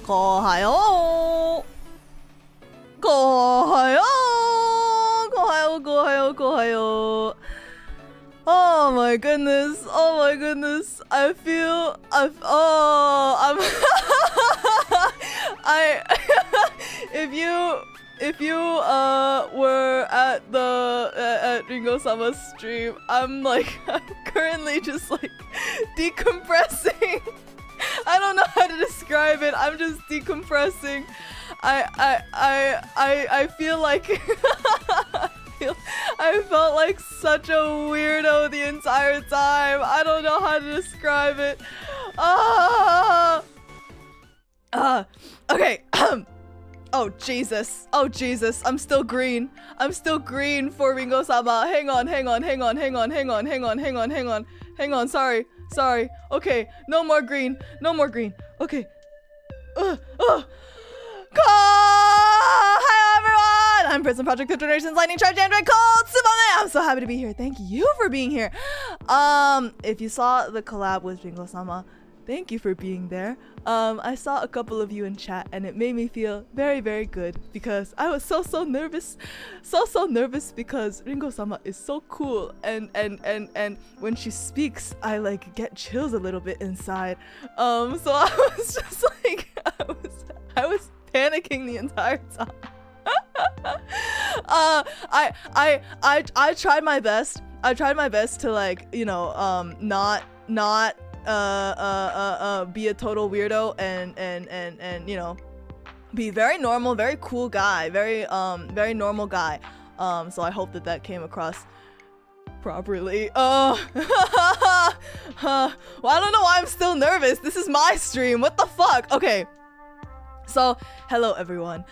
KOUHAYO! KOUHAYO! KOUHAYO, KOUHAYO, KOUHAYO. Oh my goodness, oh my goodness. I'm if you were at the at Ringo-sama's stream, I'm currently just like decompressing. I don't know how to describe it. I'm just decompressing. I feel like I felt like such a weirdo the entire time. I don't know how to describe it. Okay. Oh Jesus. Oh Jesus. I'm still green. I'm still green for Ringo-sama. Hang on. Hang on. Sorry. Okay. No more green. Okay. Hi everyone! I'm Prism Project 5th Generation's Lightning Charge Android called Tsubame! I'm so happy to be here. Thank you for being here. If you saw the collab with Ringo-sama, thank you for being there. I saw a couple of you in chat and it made me feel very, very good because I was so nervous. So nervous because Ringo-sama is so cool and when she speaks, I like get chills a little bit inside. So I was just like, I was panicking the entire time. I tried my best. I tried my best to like, you know, not be a total weirdo and you know, be very normal, very cool guy, very normal guy. So I hope that came across properly. Well, I don't know why I'm still nervous. This is my stream. What the fuck? Okay. So, hello everyone.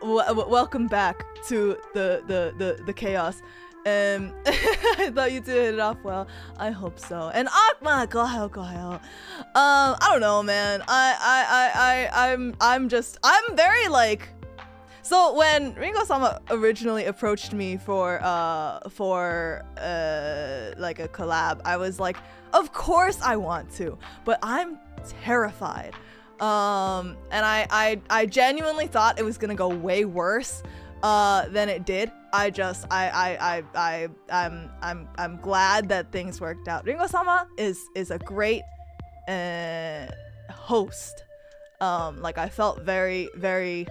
Welcome back to the chaos. I thought you two hit it off well. I hope so. And Akma, KOUHAYO. I don't know, man. I'm very like. So when Ringo-sama originally approached me for like a collab, I was like, of course I want to, but I'm terrified. And I genuinely thought it was gonna go way worse than it did. I'm glad that things worked out. Ringo-sama is a great host. Like I felt very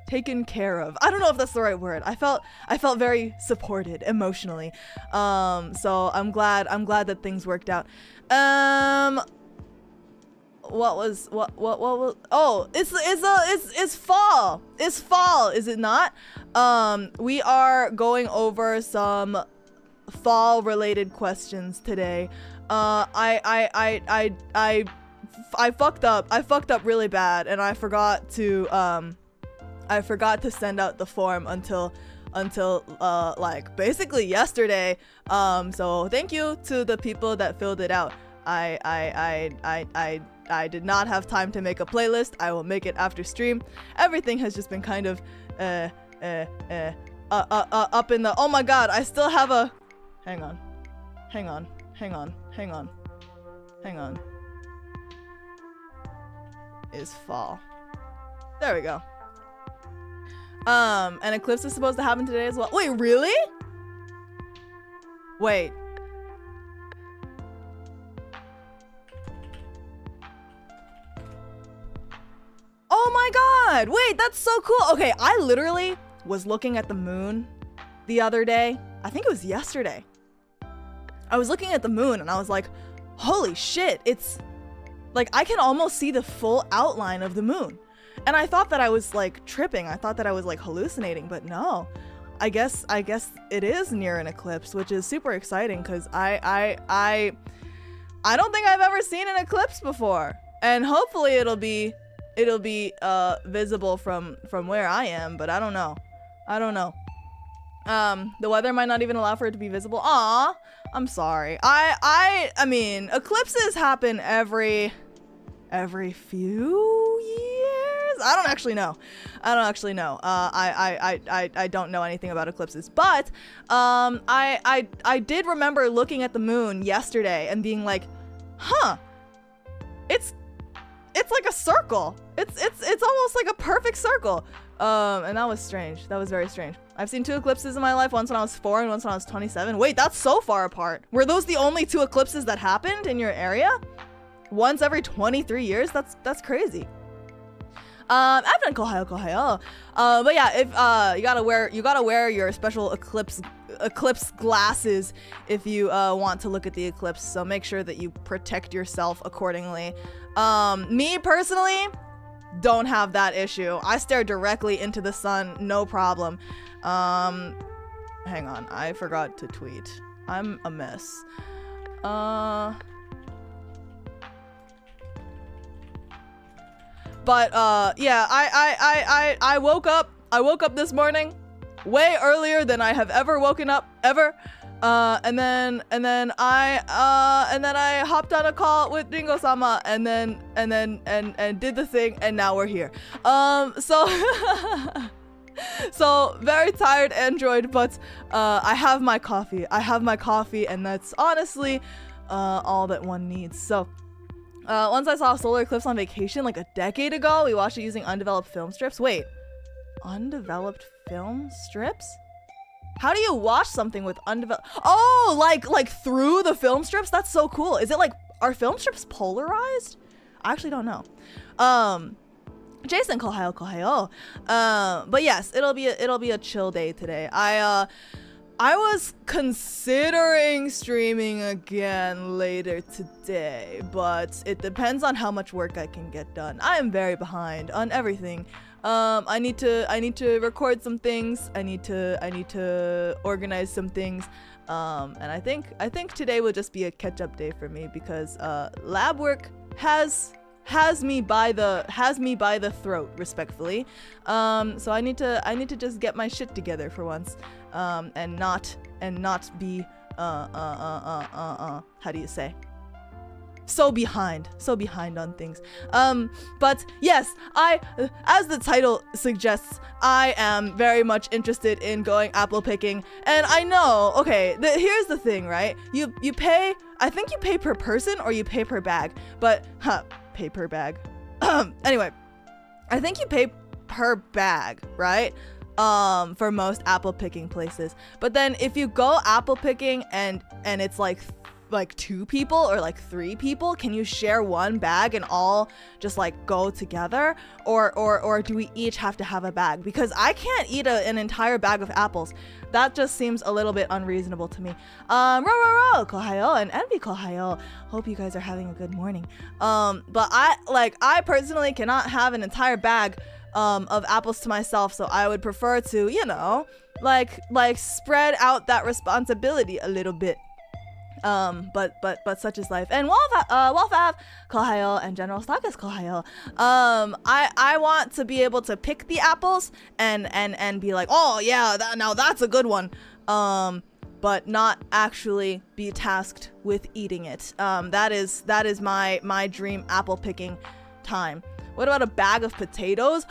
taken care of. I don't know if that's the right word. I felt very supported emotionally. So I'm glad that things worked out. What was oh, it's fall. It's fall, is it not? We are going over some fall related questions today. I fucked up really bad and I forgot to send out the form until like basically yesterday. So thank you to the people that filled it out. I did not have time to make a playlist. I will make it after stream. Everything has just been kind of up in the, oh my god, I still have a, hang on. Is fall. There we go. An eclipse is supposed to happen today as well. Wait, really? Wait. Oh my god! Wait, that's so cool! Okay, I literally was looking at the moon the other day. I think it was yesterday. I was looking at the moon and I was like, holy shit, it's like I can almost see the full outline of the moon. And I thought that I was like tripping. I thought that I was like hallucinating, but no. I guess it is near an eclipse, which is super exciting because I don't think I've ever seen an eclipse before. And hopefully it'll be visible from where I am, but I don't know. The weather might not even allow for it to be visible. Aw, I'm sorry. I mean, eclipses happen every few years. I don't actually know. I don't know anything about eclipses, but I did remember looking at the moon yesterday and being like, huh, it's like a circle. It's almost like a perfect circle. And that was strange. That was very strange. I've seen 2 eclipses in my life, once when I was 4 and once when I was 27. Wait, that's so far apart. Were those the only 2 eclipses that happened in your area? Once every 23 years? That's crazy. I've done KOUHAYO. But yeah, if you gotta wear your special eclipse glasses if you want to look at the eclipse, so make sure that you protect yourself accordingly. Me personally don't have that issue. I stare directly into the sun, no problem. Hang on, I forgot to tweet. I'm a mess. But yeah, I woke up this morning way earlier than I have ever woken up ever. And then I hopped on a call with Ringo-sama and did the thing, and now we're here. So very tired android, but I have my coffee, and that's honestly all that one needs. So once I saw a solar eclipse on vacation like a decade ago. We watched it using undeveloped film strips. Wait, undeveloped film strips? How do you watch something with undeveloped? Oh, like through the film strips? That's so cool. Is it like, are film strips polarized? I actually don't know. Jason, KOUHAYO. But yes, it'll be a chill day today. I was considering streaming again later today, but it depends on how much work I can get done. I am very behind on everything. I need to record some things. I need to organize some things. And I think today will just be a catch-up day for me because lab work has me by the throat, respectfully. So I need to just get my shit together for once, and not be how do you say, so behind on things. But yes, as the title suggests, I am very much interested in going apple picking. And I know, okay, here's the thing, right? You pay, I think you pay per person or you pay per bag, but pay per bag. Anyway, I think you pay per bag, right? For most apple picking places. But then if you go apple picking and it's like 2 people or like 3 people, can you share one bag and all just like go together, or do we each have to have a bag? Because I can't eat an entire bag of apples. That just seems a little bit unreasonable to me. KOUHAYO and Envy KOUHAYO. Hope you guys are having a good morning. But I personally cannot have an entire bag of apples to myself, so I would prefer to, you know, like spread out that responsibility a little bit. But such is life. And Wolfav KOUHAYO and General Stockus KOUHAYO. I want to be able to pick the apples and be like, oh yeah, now that's a good one. But not actually be tasked with eating it. That is my dream apple picking time. What about a bag of potatoes?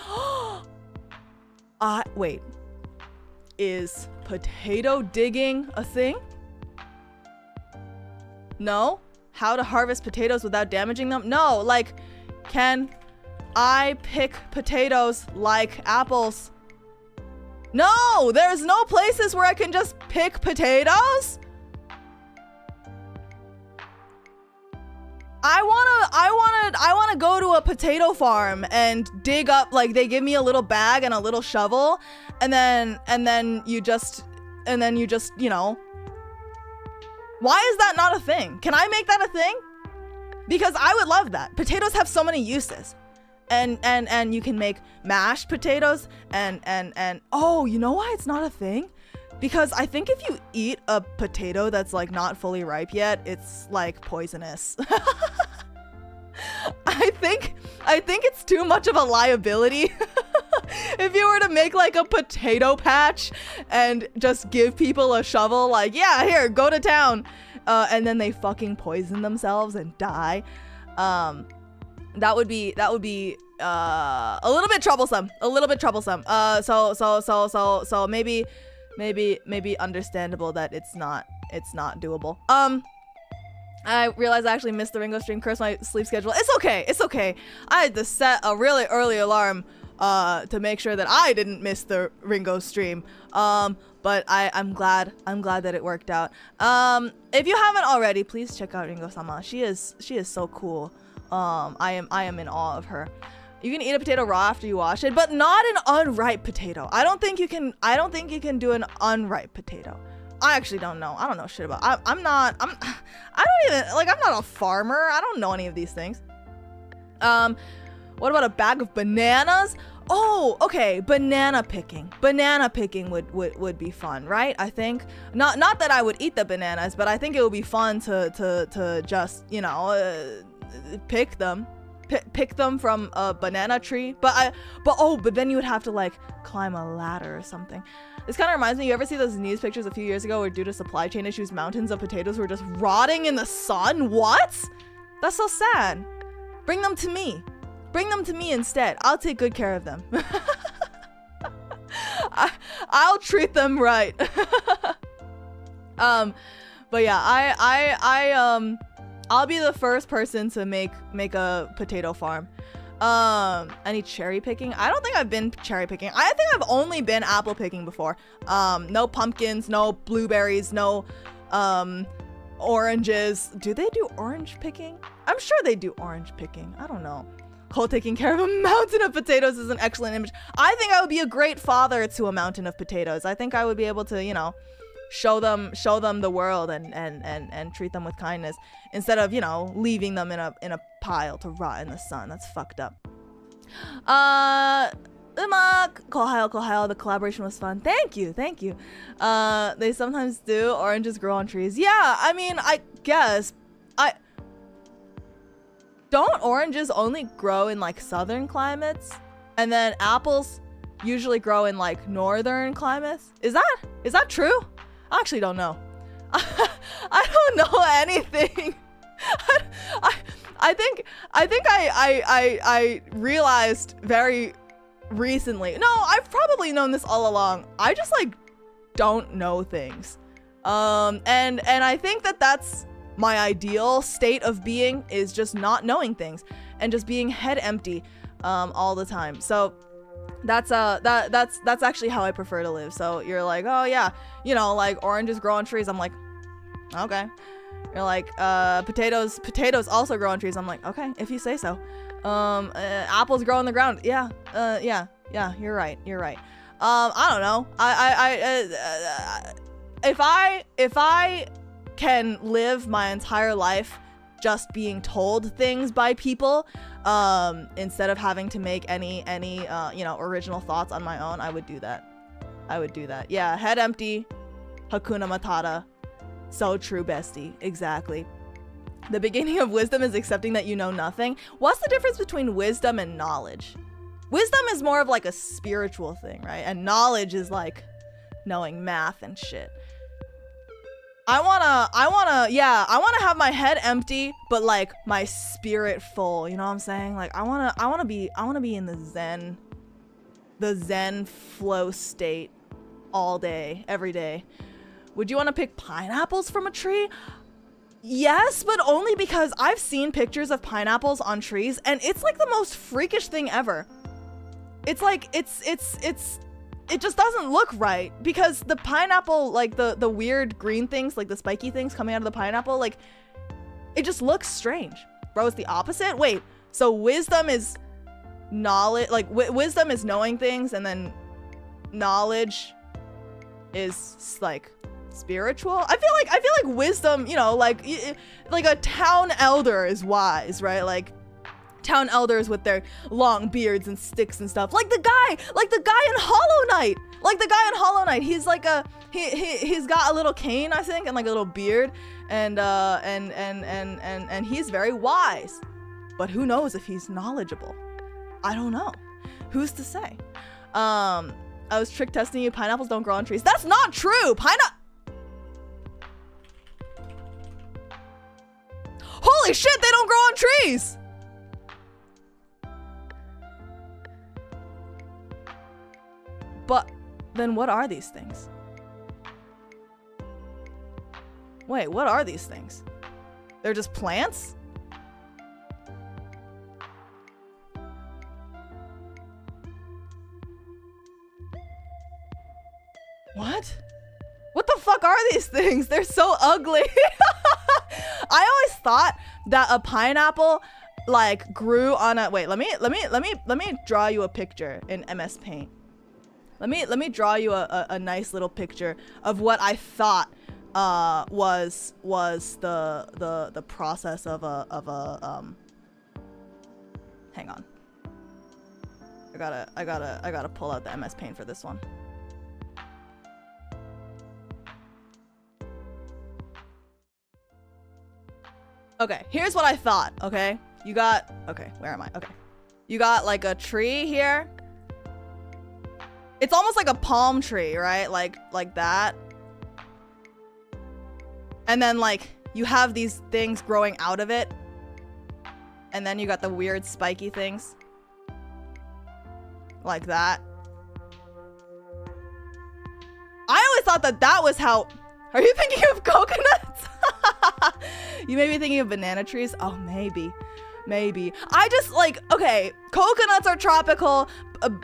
Wait, is potato digging a thing? No? How to harvest potatoes without damaging them? No, like, can I pick potatoes like apples? No, there's no places where I can just pick potatoes. I wanna go to a potato farm and dig up, like, they give me a little bag and a little shovel, and then you just, you know. Why is that not a thing? Can I make that a thing? Because I would love that. Potatoes have so many uses. And you can make mashed potatoes and oh, you know why it's not a thing? Because I think if you eat a potato that's like not fully ripe yet, it's like poisonous. I think it's too much of a liability. If you were to make like a potato patch and just give people a shovel, like, yeah, here, go to town, and then they fucking poison themselves and die, that would be a little bit troublesome. So maybe understandable that it's not doable. I realized I actually missed the Ringo stream, cursed my sleep schedule. It's okay, it's okay. I had to set a really early alarm to make sure that I didn't miss the Ringo stream. But I'm glad that it worked out. If you haven't already, please check out Ringo-sama. She is so cool. I am in awe of her. You can eat a potato raw after you wash it, but not an unripe potato. I don't think you can do an unripe potato. I actually don't know. I don't know shit about. I'm not a farmer. I don't know any of these things. What about a bag of bananas? Oh, okay. Banana picking. Banana picking would be fun, right? I think not that I would eat the bananas, but I think it would be fun to just, you know, pick them from a banana tree. But then you would have to like climb a ladder or something. This kind of reminds me, you ever see those news pictures a few years ago where due to supply chain issues, mountains of potatoes were just rotting in the sun? What? That's so sad. Bring them to me. Bring them to me instead. I'll take good care of them. I'll treat them right. But yeah, I'll be the first person to make a potato farm. Any cherry picking? I don't think I've been cherry picking. I think I've only been apple picking before. No pumpkins, no blueberries, no oranges. Do they do orange picking? I'm sure they do orange picking. I don't know. Cole taking care of a mountain of potatoes is an excellent image. I think I would be a great father to a mountain of potatoes. I think I would be able to, you know, show them the world and treat them with kindness instead of, you know, leaving them in a pile to rot in the sun. That's fucked up. KOUHAYO, the collaboration was fun. Thank you. They sometimes do. Oranges grow on trees. Yeah, I mean, I guess don't oranges only grow in like southern climates, and then apples usually grow in like northern climates? Is that true? I actually don't know. I don't know anything. I think I realized very recently. No, I've probably known this all along. I just like don't know things. And I think that's my ideal state of being, is just not knowing things and just being head empty all the time. So that's actually how I prefer to live. So you're like, oh yeah, you know, like oranges grow on trees. I'm like, okay. You're like, potatoes also grow on trees. I'm like, okay, if you say so. Apples grow on the ground. Yeah, you're right. I don't know. If I can live my entire life just being told things by people, instead of having to make any you know, original thoughts on my own, I would do that. Yeah, head empty, Hakuna Matata. So true, bestie. Exactly. The beginning of wisdom is accepting that you know nothing. What's the difference between wisdom and knowledge? Wisdom is more of like a spiritual thing, right? And knowledge is like knowing math and shit. I wanna have my head empty, but like my spirit full. You know what I'm saying? Like I wanna be in the zen flow state all day, every day. Would you want to pick pineapples from a tree? Yes, but only because I've seen pictures of pineapples on trees and it's like the most freakish thing ever. It's like it just doesn't look right, because the pineapple, like the weird green things, like the spiky things coming out of the pineapple, like it just looks strange. Bro, it's the opposite. Wait, so wisdom is knowledge, like wisdom is knowing things, and then knowledge is like spiritual. I feel like wisdom, you know, like a town elder is wise, right? Like town elders with their long beards and sticks and stuff. Like the guy in Hollow Knight. He's like he's got a little cane, I think, and like a little beard, and he's very wise. But who knows if he's knowledgeable? I don't know. Who's to say? I was trick testing you. Pineapples don't grow on trees. That's not true. Holy shit, they don't grow on trees! But then what are these things? Wait, what are these things? They're just plants? What? What the fuck are these things? They're so ugly. I always thought that a pineapple like grew on a, wait, let me draw you a picture in MS Paint. Let me draw you a nice little picture of what I thought was the process of a hang on. I gotta pull out the MS Paint for this one. Okay, here's what I thought, okay? You got, okay, where am I? Okay. You got like a tree here. It's almost like a palm tree, right? Like that. And then like you have these things growing out of it. And then you got the weird spiky things. Like that. I always thought that that was how, are you thinking of coconuts? You may be thinking of banana trees. Oh, maybe. I just like, okay, coconuts are tropical.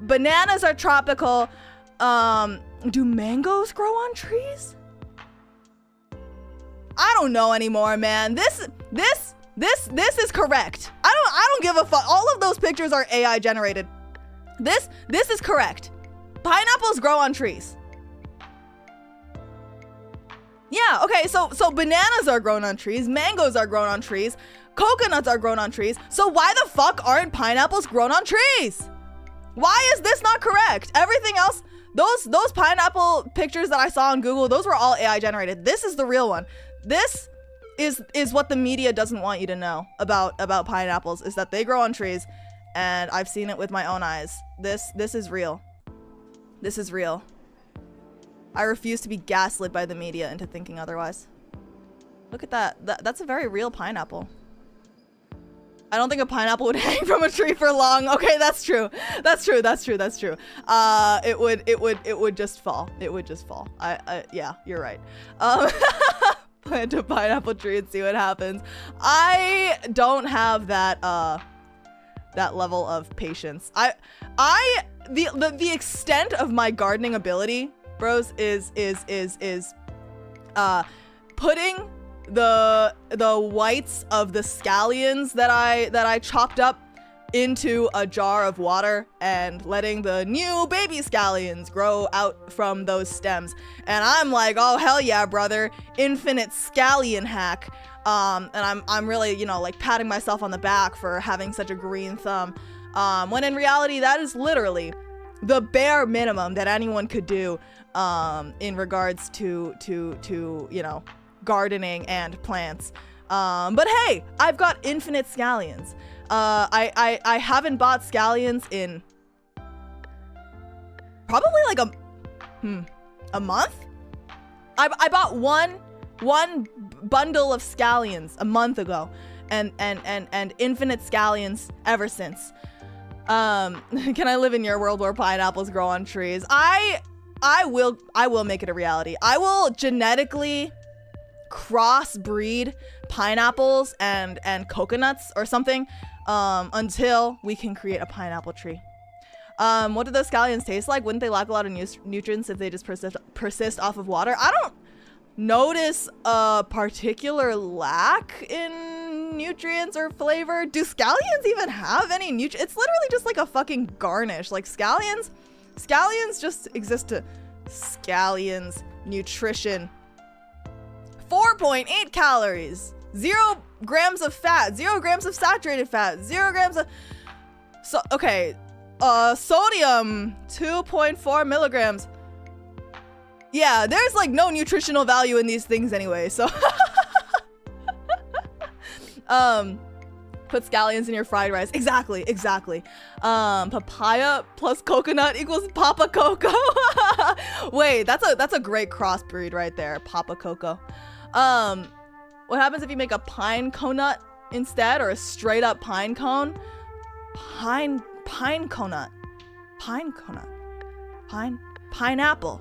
Bananas are tropical. Do mangoes grow on trees? I don't know anymore, man. This is correct. I don't give a fuck. All of those pictures are AI generated. This is correct. Pineapples grow on trees. Yeah, okay, so bananas are grown on trees, mangoes are grown on trees, coconuts are grown on trees. So why the fuck aren't pineapples grown on trees? Why is this not correct? Everything else, those pineapple pictures that I saw on Google, those were all AI generated. This is the real one. This is what the media doesn't want you to know about pineapples, is that they grow on trees, and I've seen it with my own eyes. This is real. This is real. I refuse to be gaslit by the media into thinking otherwise. Look at that. That's a very real pineapple. I don't think a pineapple would hang from a tree for long. Okay, that's true. That's true. It would just fall. It would just fall. Yeah, you're right. Plant a pineapple tree and see what happens. I don't have that that level of patience. The extent of my gardening ability, bros, is putting the whites of the scallions that I chopped up into a jar of water and letting the new baby scallions grow out from those stems. And I'm like, oh hell yeah, brother, infinite scallion hack. And I'm really, you know, like patting myself on the back for having such a green thumb. When in reality, that is literally the bare minimum that anyone could do in regards to you know, gardening and plants. But hey, I've got infinite scallions. I haven't bought scallions in probably like a month. I bought one bundle of scallions a month ago, and infinite scallions ever since. Can I live in your world where pineapples grow on trees? I will make it a reality. I will genetically crossbreed pineapples and coconuts or something until we can create a pineapple tree. What do those scallions taste like? Wouldn't they lack a lot of nutrients if they just persist off of water? I don't notice a particular lack in nutrients or flavor. Do scallions even have any nutrients? It's literally just like a fucking garnish. Like scallions just exist to scallions nutrition. 4.8 calories, 0 grams of fat, 0 grams of saturated fat, 0 grams of, so okay, sodium 2.4 milligrams. Yeah, there's like no nutritional value in these things anyway, so put scallions in your fried rice. Exactly. Papaya plus coconut equals Papa Coco. Wait, that's a great crossbreed right there, Papa Coco. What happens if you make a pine conut instead, or a straight up pine cone? Pineapple.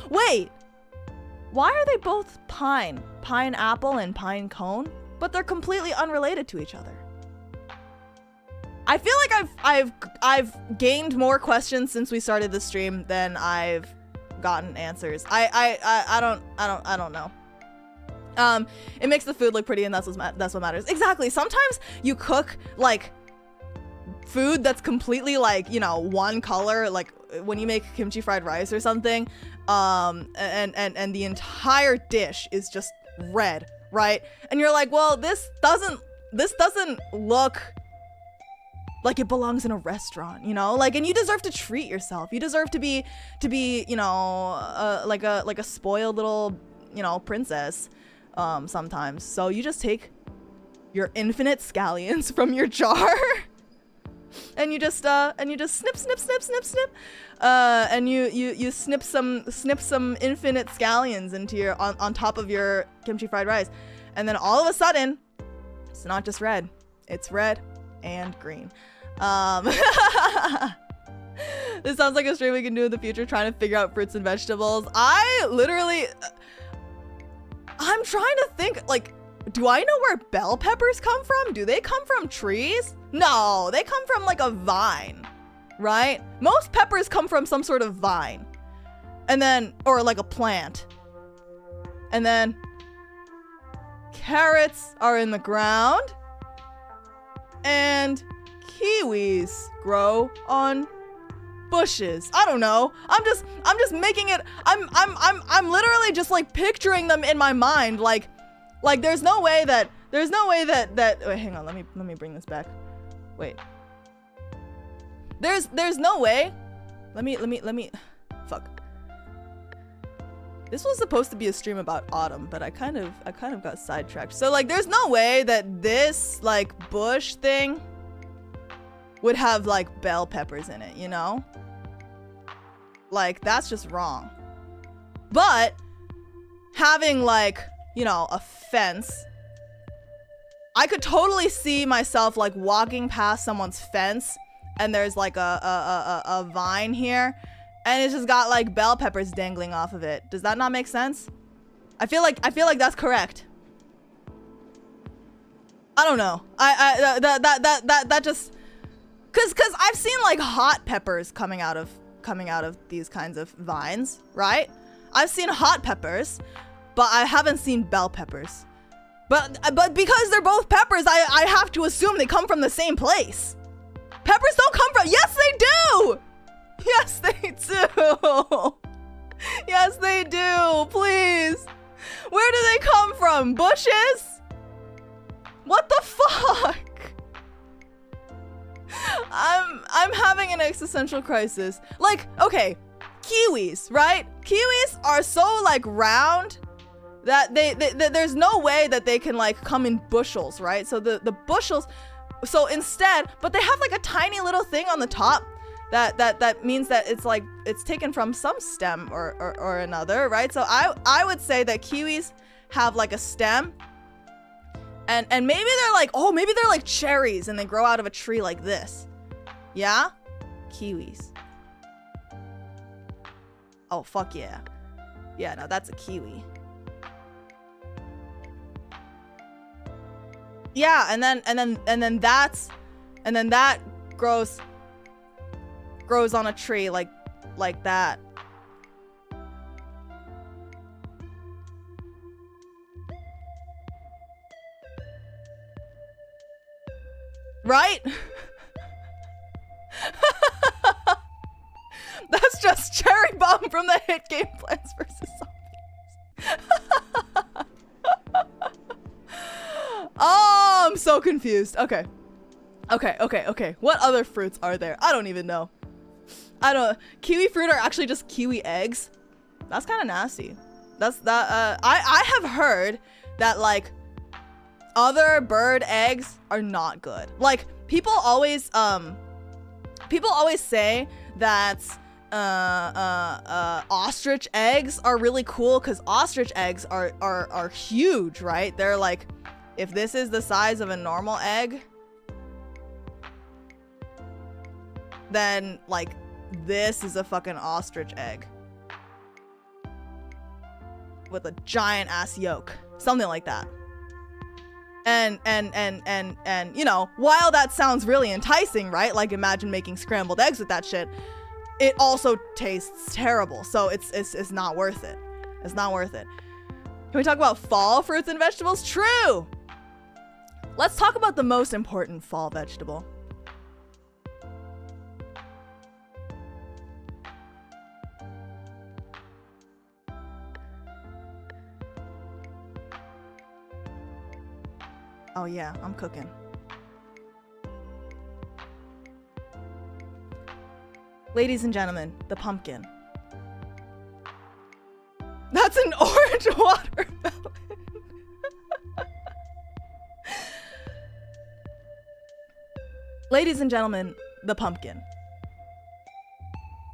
Wait, why are they both pine? Pineapple and pine cone? but they're completely unrelated to each other. I feel like I've gained more questions since we started the stream than I've gotten answers. I don't know. It makes the food look pretty, and that's what matters. Exactly. Sometimes you cook like food that's completely like, you know, one color, like when you make kimchi fried rice or something, and the entire dish is just red, right? And you're like, well, this doesn't look like it belongs in a restaurant, you know? Like, and you deserve to treat yourself. You deserve to be, you know, like a spoiled little, you know, princess, sometimes. So you just take your infinite scallions from your jar, and you just snip, and you snip some infinite scallions into your on top of your kimchi fried rice, and then all of a sudden, it's not just red, it's red and green. This sounds like a stream we can do in the future, trying to figure out fruits and vegetables. I'm trying to think, like, do I know where bell peppers come from? Do they come from trees? No, they come from like a vine, right? Most peppers come from some sort of vine, and then, or like a plant. And then carrots are in the ground, and kiwis grow on bushes. I don't know. I'm just making it. I'm literally just like picturing them in my mind. Like there's no way that wait, hang on. Let me bring this back. Wait. There's no way. Let me. Fuck. This was supposed to be a stream about autumn, but I kind of got sidetracked. So like, there's no way that this like bush thing would have like bell peppers in it, you know? Like, that's just wrong. But having like, you know, a fence, I could totally see myself like walking past someone's fence, and there's like a vine here, and it's just got like bell peppers dangling off of it. Does that not make sense? I feel like that's correct. I don't know. That just, cause I've seen like hot peppers coming out of these kinds of vines, right? I've seen hot peppers, but I haven't seen bell peppers. But because they're both peppers, I have to assume they come from the same place. Peppers don't come from, yes they do! Yes they do! Yes they do, please! Where do they come from? Bushes? What the fuck? I'm having an existential crisis. Like, okay, kiwis, right? Kiwis are so like round that there's no way that they can like come in bushels, right? So the bushels, so instead, but they have like a tiny little thing on the top that means that it's like it's taken from some stem or another, right? So I would say that kiwis have like a stem, and maybe they're like, oh, maybe they're like cherries and they grow out of a tree like this. Yeah? Kiwis. Oh, fuck yeah. Yeah, no, that's a kiwi. Yeah, and then that grows on a tree like that. Right? That's just Cherry Bomb from the hit game Plants vs. Zombies. Oh, I'm so confused. Okay. What other fruits are there? I don't even know. Kiwi fruit are actually just kiwi eggs. That's kind of nasty. I have heard that like other bird eggs are not good. Like people always say that ostrich eggs are really cool because ostrich eggs are huge, right? They're like, if this is the size of a normal egg, then like this is a fucking ostrich egg with a giant ass yolk, something like that. And you know, while that sounds really enticing, right? Like imagine making scrambled eggs with that shit. It also tastes terrible. So it's not worth it. It's not worth it. Can we talk about fall fruits and vegetables? True. Let's talk about the most important fall vegetable. Oh yeah, I'm cooking. Ladies and gentlemen, the pumpkin. That's an orange watermelon. Ladies and gentlemen, the pumpkin.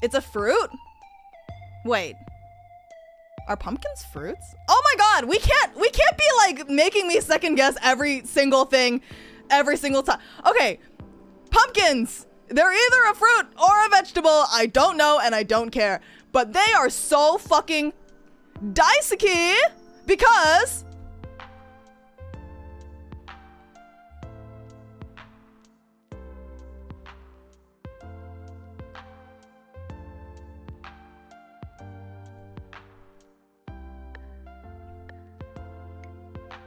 It's a fruit? Wait. Are pumpkins fruits? Oh my god, we can't be like making me second guess every single thing every single time. Okay, pumpkins. They're either a fruit or a vegetable. I don't know and I don't care. But they are so fucking daisuki because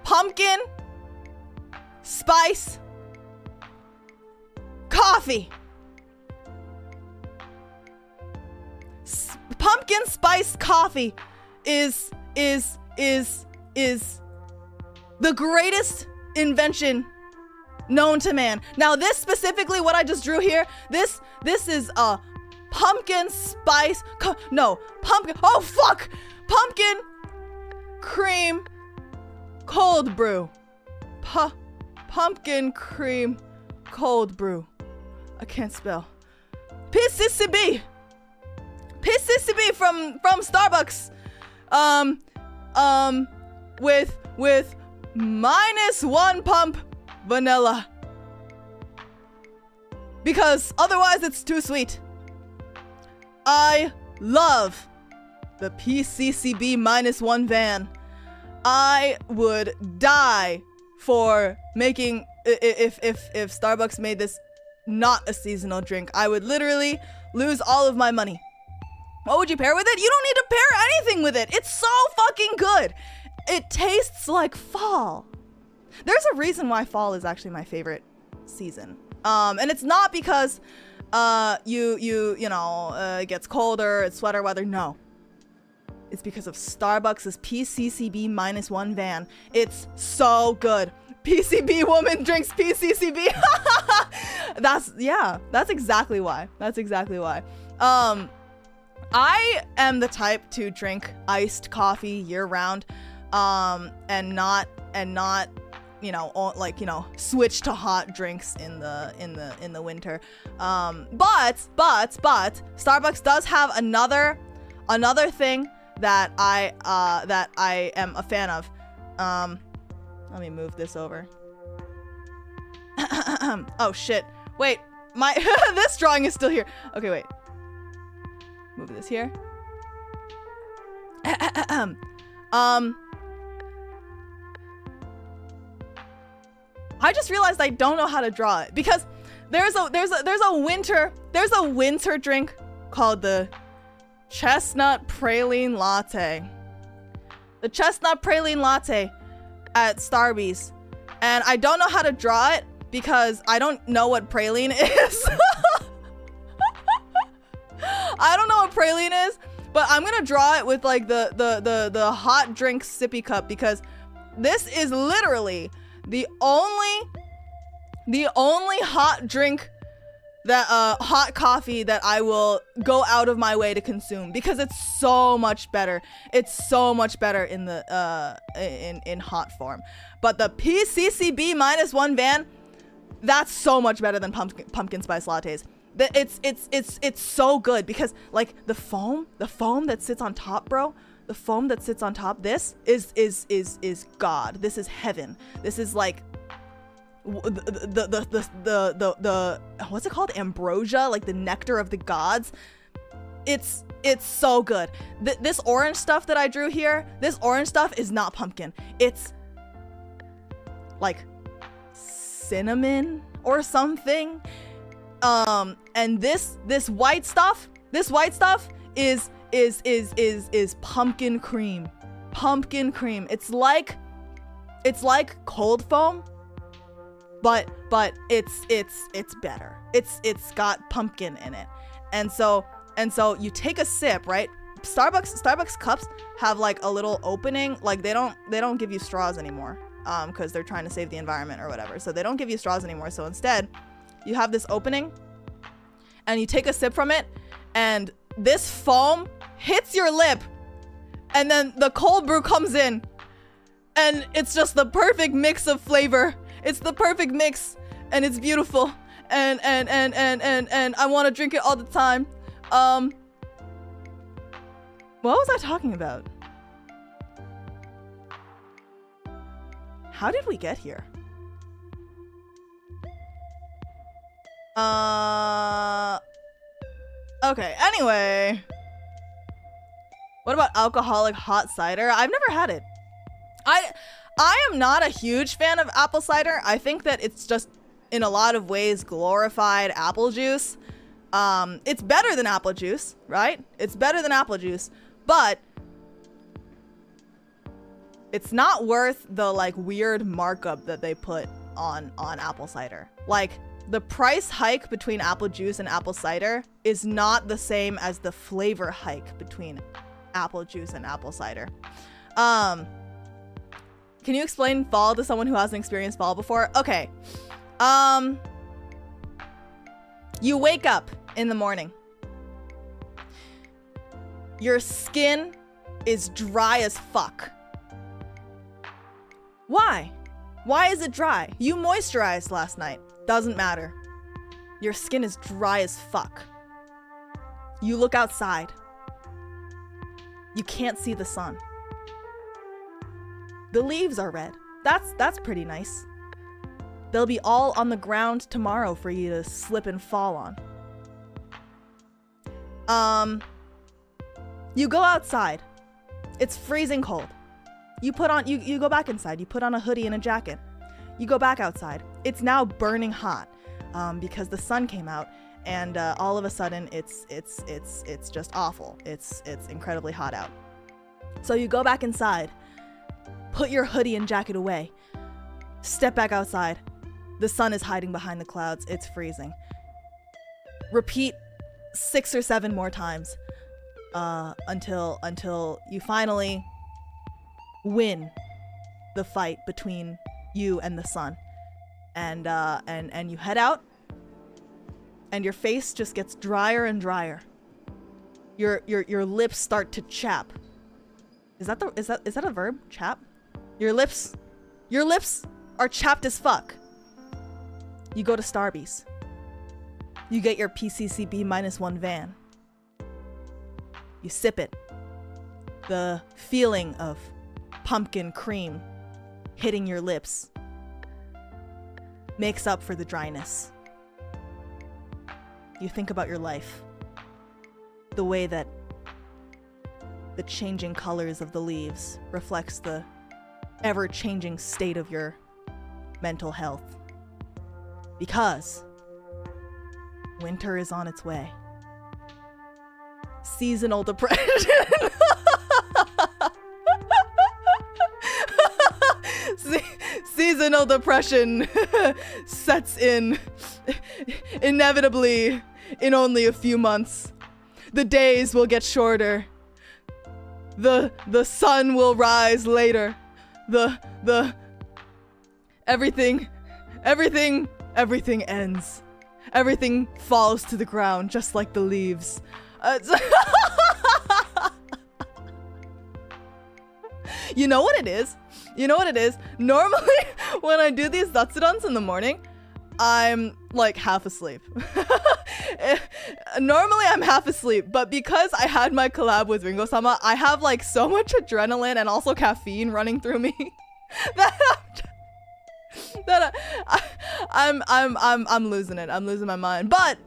pumpkin spice coffee. Pumpkin spice coffee is the greatest invention known to man. Now this specifically, what I just drew here, this is a pumpkin spice, pumpkin cream cold brew. Pumpkin cream cold brew. I can't spell. PCCB from Starbucks. With -1 pump vanilla. Because otherwise it's too sweet. I love the PCCB -1 van. I would die for making, if Starbucks made this not a seasonal drink, I would literally lose all of my money. What would you pair with it? You don't need to pair anything with it. It's so fucking good. It tastes like fall. There's a reason why fall is actually my favorite season. And it's not because it gets colder, it's sweater weather. No. It's because of Starbucks' PCCB -1 van. It's so good. PCB woman drinks PCCB. That's exactly why. I am the type to drink iced coffee year round, and not switch to hot drinks in the winter. But Starbucks does have another thing that I am a fan of. Let me move this over. Oh shit. Wait, my this drawing is still here. Okay, wait. Move this here. I just realized I don't know how to draw it because there's a winter drink called the chestnut praline latte. The chestnut praline latte at Starbucks, and I don't know how to draw it because I don't know what praline is. I don't know what praline is, but I'm gonna draw it with like the hot drink sippy cup because this is literally the only hot drink that hot coffee that I will go out of my way to consume because it's so much better. It's so much better in the in hot form. But the PCCB -1 van, that's so much better than pumpkin spice lattes. It's so good because like the foam that sits on top, bro. The foam that sits on top, this is God. This is heaven. This is like the what's it called? Ambrosia, like the nectar of the gods. It's so good. This orange stuff that I drew here, this orange stuff is not pumpkin. It's like cinnamon or something. And this white stuff is pumpkin cream. Pumpkin cream. It's like cold foam, but it's better. It's got pumpkin in it. And so you take a sip, right? Starbucks cups have like a little opening. Like they don't give you straws anymore, because they're trying to save the environment or whatever. So they don't give you straws anymore. So instead, you have this opening, and you take a sip from it, and this foam hits your lip, and then the cold brew comes in, and it's just the perfect mix of flavor. It's the perfect mix, and it's beautiful, and I want to drink it all the time. What was I talking about? How did we get here? Okay, anyway. What about alcoholic hot cider? I've never had it. I am not a huge fan of apple cider. I think that it's just, in a lot of ways, glorified apple juice. It's better than apple juice, right? It's better than apple juice, but it's not worth the like weird markup that they put on apple cider. Like, the price hike between apple juice and apple cider is not the same as the flavor hike between apple juice and apple cider. Can you explain fall to someone who hasn't experienced fall before? Okay. You wake up in the morning. Your skin is dry as fuck. Why? Why is it dry? You moisturized last night. Doesn't matter. Your skin is dry as fuck. You look outside. You can't see the sun. The leaves are red. That's pretty nice. They'll be all on the ground tomorrow for you to slip and fall on. You go outside. It's freezing cold. You go back inside. You put on a hoodie and a jacket. You go back outside. It's now burning hot, because the sun came out, and all of a sudden it's just awful. It's incredibly hot out. So you go back inside, put your hoodie and jacket away, step back outside. The sun is hiding behind the clouds. It's freezing. Repeat 6 or 7 more times, until you finally win the fight between you and the sun. And you head out, and your face just gets drier and drier. Your lips start to chap. Is that a verb? Chap? Your lips are chapped as fuck. You go to Starbucks. You get your PCCB -1 van. You sip it. The feeling of pumpkin cream hitting your lips makes up for the dryness. You think about your life. The way that the changing colors of the leaves reflects the ever-changing state of your mental health. Because winter is on its way. Seasonal depression. Seasonal depression sets in inevitably in only a few months. The days will get shorter. The sun will rise later. Everything ends. Everything falls to the ground just like the leaves. You know what it is? Normally, when I do these zatsudans in the morning, I'm like half asleep. Normally, I'm half asleep, but because I had my collab with Ringo-sama, I have like so much adrenaline and also caffeine running through me that I'm losing it. I'm losing my mind. But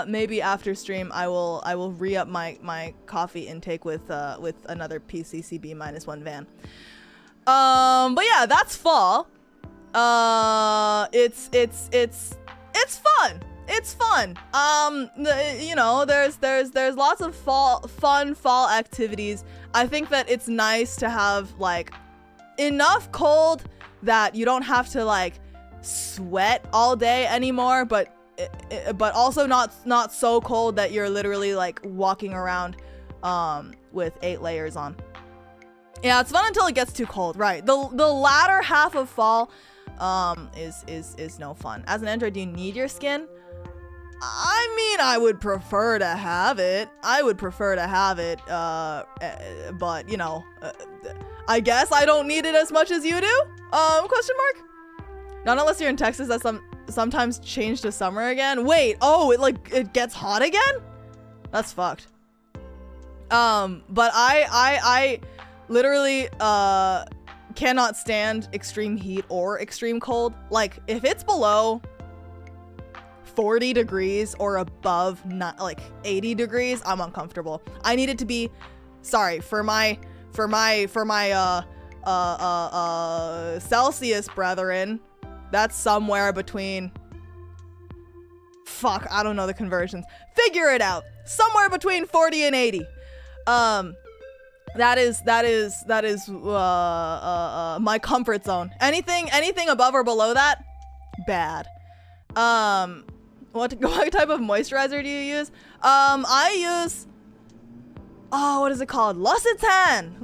maybe after stream, I will re-up my coffee intake with another PCCB -1 van. But yeah, that's fall. It's fun. It's fun. You know, there's lots of fun fall activities. I think that it's nice to have like enough cold that you don't have to like sweat all day anymore, but also not so cold that you're literally like walking around with 8 layers on. Yeah, it's fun until it gets too cold, right? The latter half of fall is no fun. As an android, do you need your skin? I mean, I would prefer to have it. But you know, I guess I don't need it as much as you do? Question mark? Not unless you're in Texas, that's sometimes change to summer again. Wait, oh, it gets hot again? That's fucked. But I literally cannot stand extreme heat or extreme cold. Like if it's below 40 degrees or above like 80 degrees, I'm uncomfortable. I need it to be, sorry, for my Celsius brethren, that's somewhere between, fuck, I don't know the conversions. Figure it out. Somewhere between 40 and 80. That is my comfort zone. Anything above or below that, bad. What type of moisturizer do you use? I use, oh, what is it called? L'Occitane's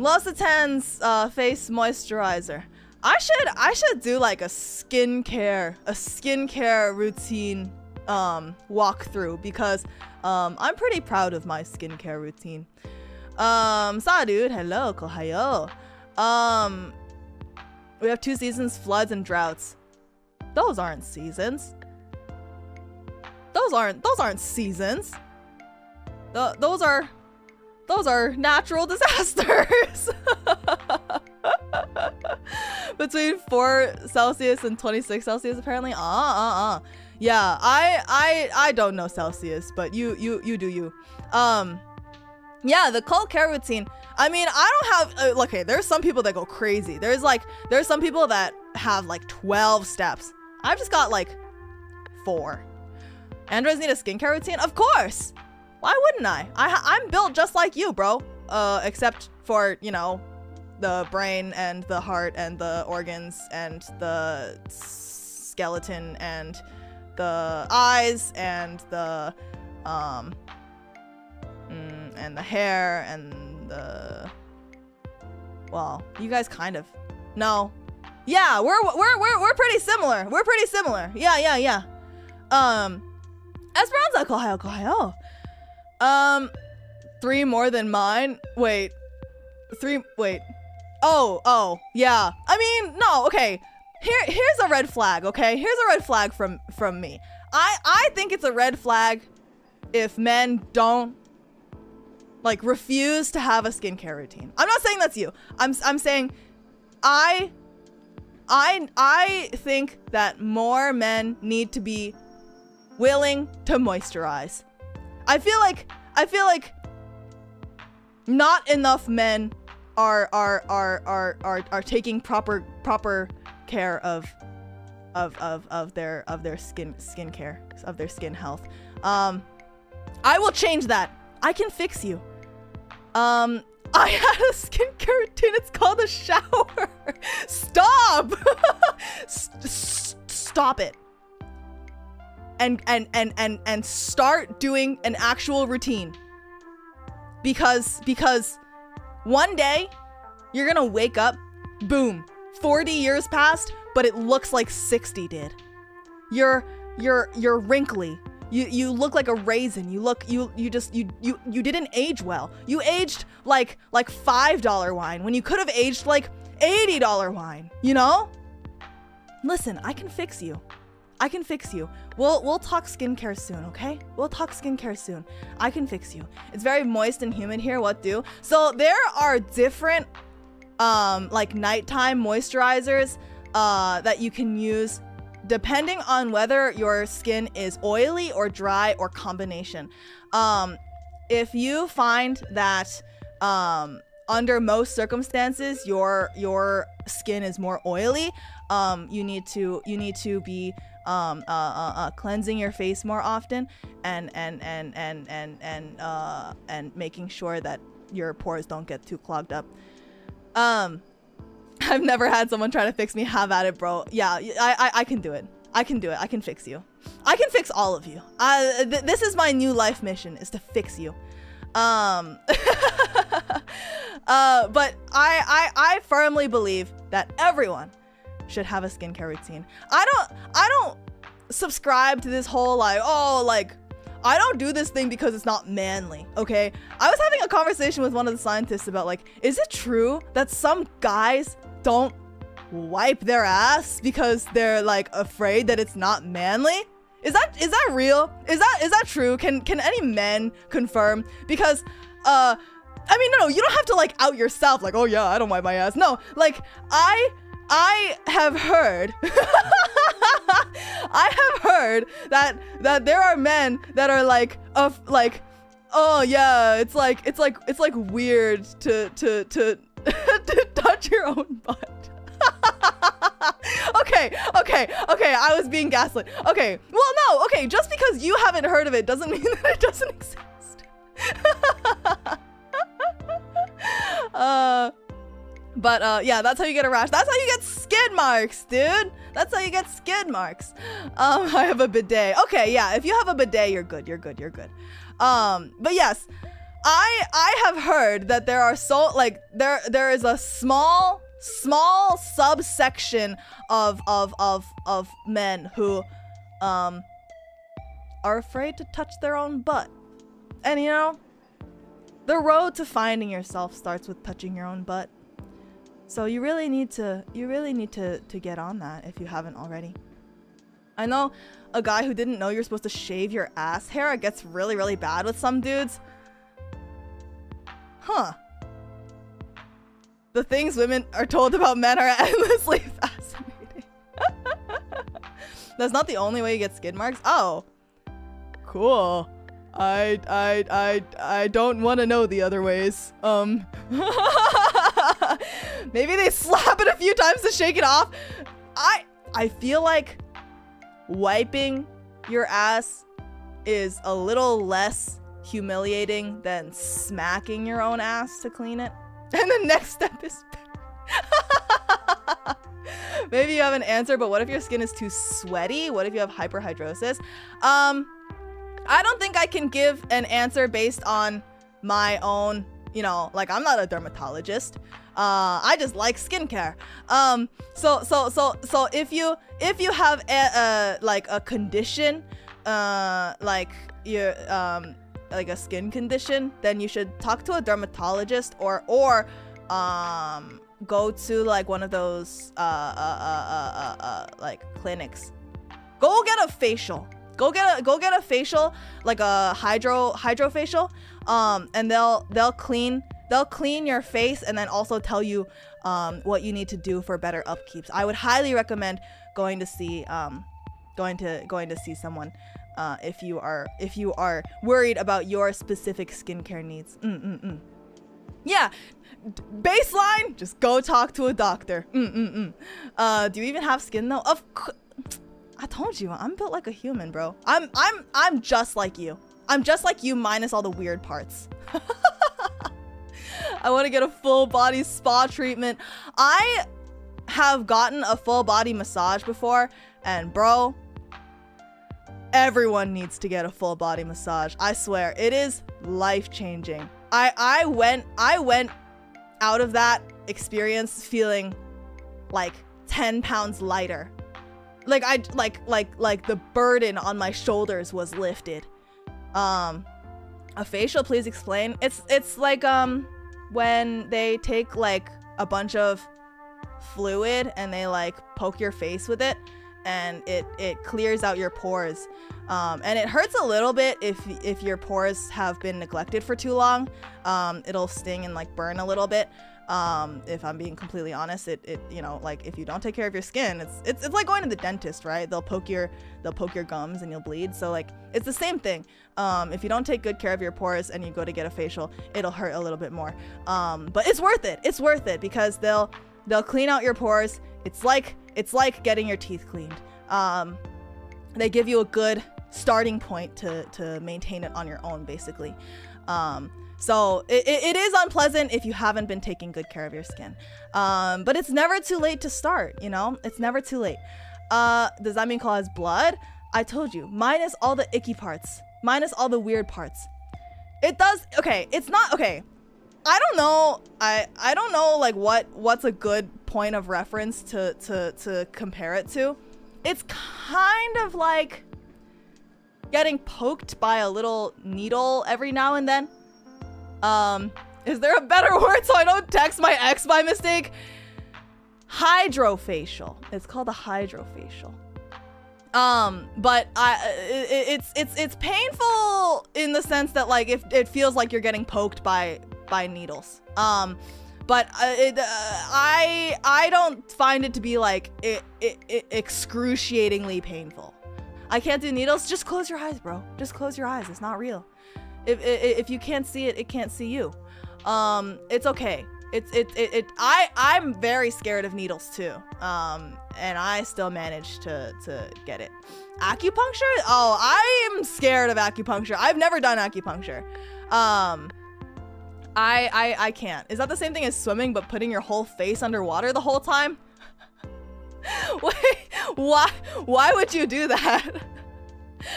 face moisturizer. I should do like a skincare routine walkthrough, because I'm pretty proud of my skincare routine. Dude, hello, KOUHAYO. We have 2 seasons, floods and droughts. Those aren't seasons. Those aren't seasons. Those are natural disasters. Between 4 Celsius and 26 Celsius apparently. Yeah, I don't know Celsius, but you do you. Yeah, the cold care routine. I mean, I don't have okay, there's some people that go crazy. There's some people that have like 12 steps. I've just got like 4. Androids need a skincare routine? Of course. Why wouldn't I? I'm built just like you, bro. Except for, you know, the brain and the heart and the organs and the skeleton and the eyes and the hair and the, well, you guys kind of, no, yeah, we're pretty similar. We're pretty similar. Yeah. Esperanza, KOUHAYO. 3 more than mine. Wait. 3. Wait. Oh. Yeah. I mean, no. Okay. Here's a red flag. Okay. Here's a red flag from me. I think it's a red flag if men don't like refuse to have a skincare routine. I'm not saying that's you. I'm saying I think that more men need to be willing to moisturize. I feel like not enough men are taking proper care of their skincare, of their skin health. I will change that. I can fix you. I had a skincare routine. It's called a shower. Stop. Stop it. And start doing an actual routine. Because one day you're gonna wake up, boom, 40 years passed, but it looks like 60 did. You're wrinkly. You look like a raisin. You didn't age well. You aged like $5 wine when you could have aged like $80 wine, you know? Listen, I can fix you. We'll talk skincare soon, okay? We'll talk skincare soon. I can fix you. It's very moist and humid here. What do? So there are different like nighttime moisturizers that you can use depending on whether your skin is oily or dry or combination. If you find that under most circumstances your skin is more oily, you need to be cleansing your face more often and making sure that your pores don't get too clogged up. I've never had someone try to fix me. Have at it, bro. Yeah, I can do it. I can do it. I can fix you. I can fix all of you. This is my new life mission, is to fix you. But I firmly believe that everyone should have a skincare routine. I don't subscribe to this whole like, oh, like, I don't do this thing because it's not manly, okay? I was having a conversation with one of the scientists about like, is it true that some guys don't wipe their ass because they're like afraid that it's not manly? Is that real? Is that true? Can any men confirm? Because I mean, no, you don't have to like out yourself like, oh yeah, I don't wipe my ass. No, like I have heard I have heard that there are men that are like oh yeah, it's like weird to to touch your own butt. Okay, I was being gaslit. Okay, well no, okay, just because you haven't heard of it doesn't mean that it doesn't exist. Yeah, that's how you get a rash. That's how you get skid marks, dude. That's how you get skid marks. I have a bidet. Okay, yeah, if you have a bidet, you're good. But yes, I have heard that there are there is a small subsection of men who are afraid to touch their own butt. And you know, the road to finding yourself starts with touching your own butt. So you really need to get on that if you haven't already. I know a guy who didn't know you're supposed to shave your ass hair. It gets really bad with some dudes. Huh. The things women are told about men are endlessly fascinating. That's not the only way you get skid marks. Oh, cool. I don't want to know the other ways. Maybe they slap it a few times to shake it off. I feel like wiping your ass is a little less humiliating than smacking your own ass to clean it. And the next step is maybe you have an answer, but what if your skin is too sweaty? What if you have hyperhidrosis? I don't think I can give an answer based on my own, you know, like I'm not a dermatologist. I just like skincare. So if you have a condition, like you're like a skin condition, then you should talk to a dermatologist or go to like one of those like clinics. Go get a facial. Go get a facial, like a hydro facial. And they'll clean your face and then also tell you what you need to do for better upkeeps. I would highly recommend going to see someone if you are worried about your specific skincare needs. Yeah, baseline, just go talk to a doctor. Do you even have skin though? I told you, I'm built like a human, bro. I'm just like you. I'm just like you minus all the weird parts. I want to get a full body spa treatment. I have gotten a full body massage before, and bro, everyone needs to get a full body massage. I swear, it is life-changing. I went out of that experience feeling like 10 pounds lighter. Like the burden on my shoulders was lifted. A facial, please explain. It's like when they take like a bunch of fluid and they like poke your face with it, and it clears out your pores. And it hurts a little bit if your pores have been neglected for too long. It'll sting and like burn a little bit. If I'm being completely honest, it you know, like if you don't take care of your skin, it's like going to the dentist, right? They'll poke your gums and you'll bleed. So like it's the same thing. If you don't take good care of your pores and you go to get a facial, it'll hurt a little bit more. But it's worth it. It's worth it because they'll clean out your pores. It's like getting your teeth cleaned. They give you a good starting point to maintain it on your own, basically. So it is unpleasant if you haven't been taking good care of your skin. But it's never too late to start, you know? It's never too late. Does that mean Claw has blood? I told you, minus all the icky parts, minus all the weird parts. It does, okay, it's not, okay. I don't know, I don't know like what's a good point of reference to compare it to. It's kind of like getting poked by a little needle every now and then. Is there a better word so I don't text my ex by mistake? Hydrofacial. It's called a hydrofacial. But it's painful in the sense that like if it feels like you're getting poked by needles. But I don't find it to be like excruciatingly painful. I can't do needles. Just close your eyes, bro. Just close your eyes. It's not real. If you can't see it, it can't see you. It's okay. I'm very scared of needles too. And I still managed to get it. Acupuncture? Oh, I am scared of acupuncture. I've never done acupuncture. I can't. Is that the same thing as swimming but putting your whole face underwater the whole time? Wait, why would you do that?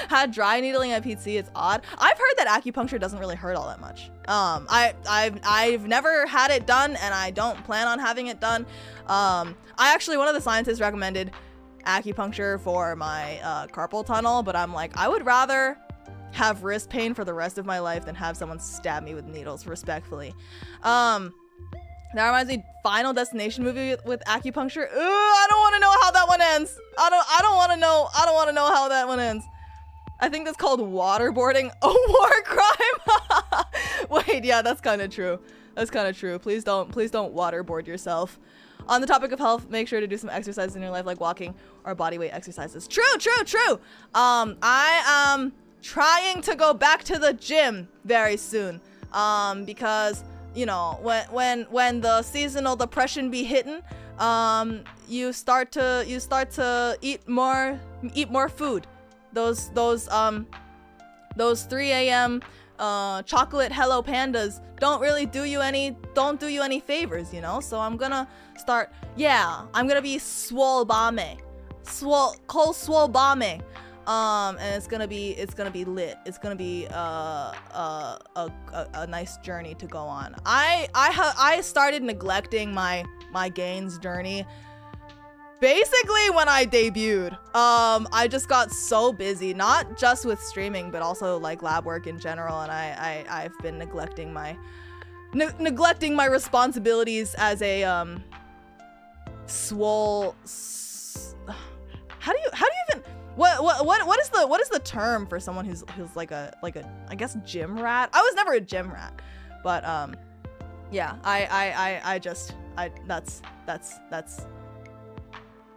Had dry needling at PT, it's odd. I've heard that acupuncture doesn't really hurt all that much. I've never had it done and I don't plan on having it done. One of the scientists recommended acupuncture for my carpal tunnel, but I'm like, I would rather have wrist pain for the rest of my life than have someone stab me with needles, respectfully. That reminds me, Final Destination movie with acupuncture. Ooh, I don't want to know how that one ends. I don't want to know how that one ends. I think that's called waterboarding. A war crime. Wait, yeah, that's kind of true. That's kind of true. Please don't waterboard yourself. On the topic of health, make sure to do some exercises in your life, like walking or body weight exercises. True. I am trying to go back to the gym very soon. Because you know, when the seasonal depression be hitting, you start to eat more food. Those 3 a.m. Chocolate Hello Pandas don't do you any favors, you know? So I'm gonna start, yeah, I'm gonna be Tsubame. Tsubame. And it's gonna be lit. It's gonna be a nice journey to go on. I started neglecting my gains journey basically when I debuted. I just got so busy, not just with streaming, but also like lab work in general, and I've been neglecting my responsibilities as a swole. How do you even? What is the term for someone who's like a I guess gym rat? I was never a gym rat, but yeah,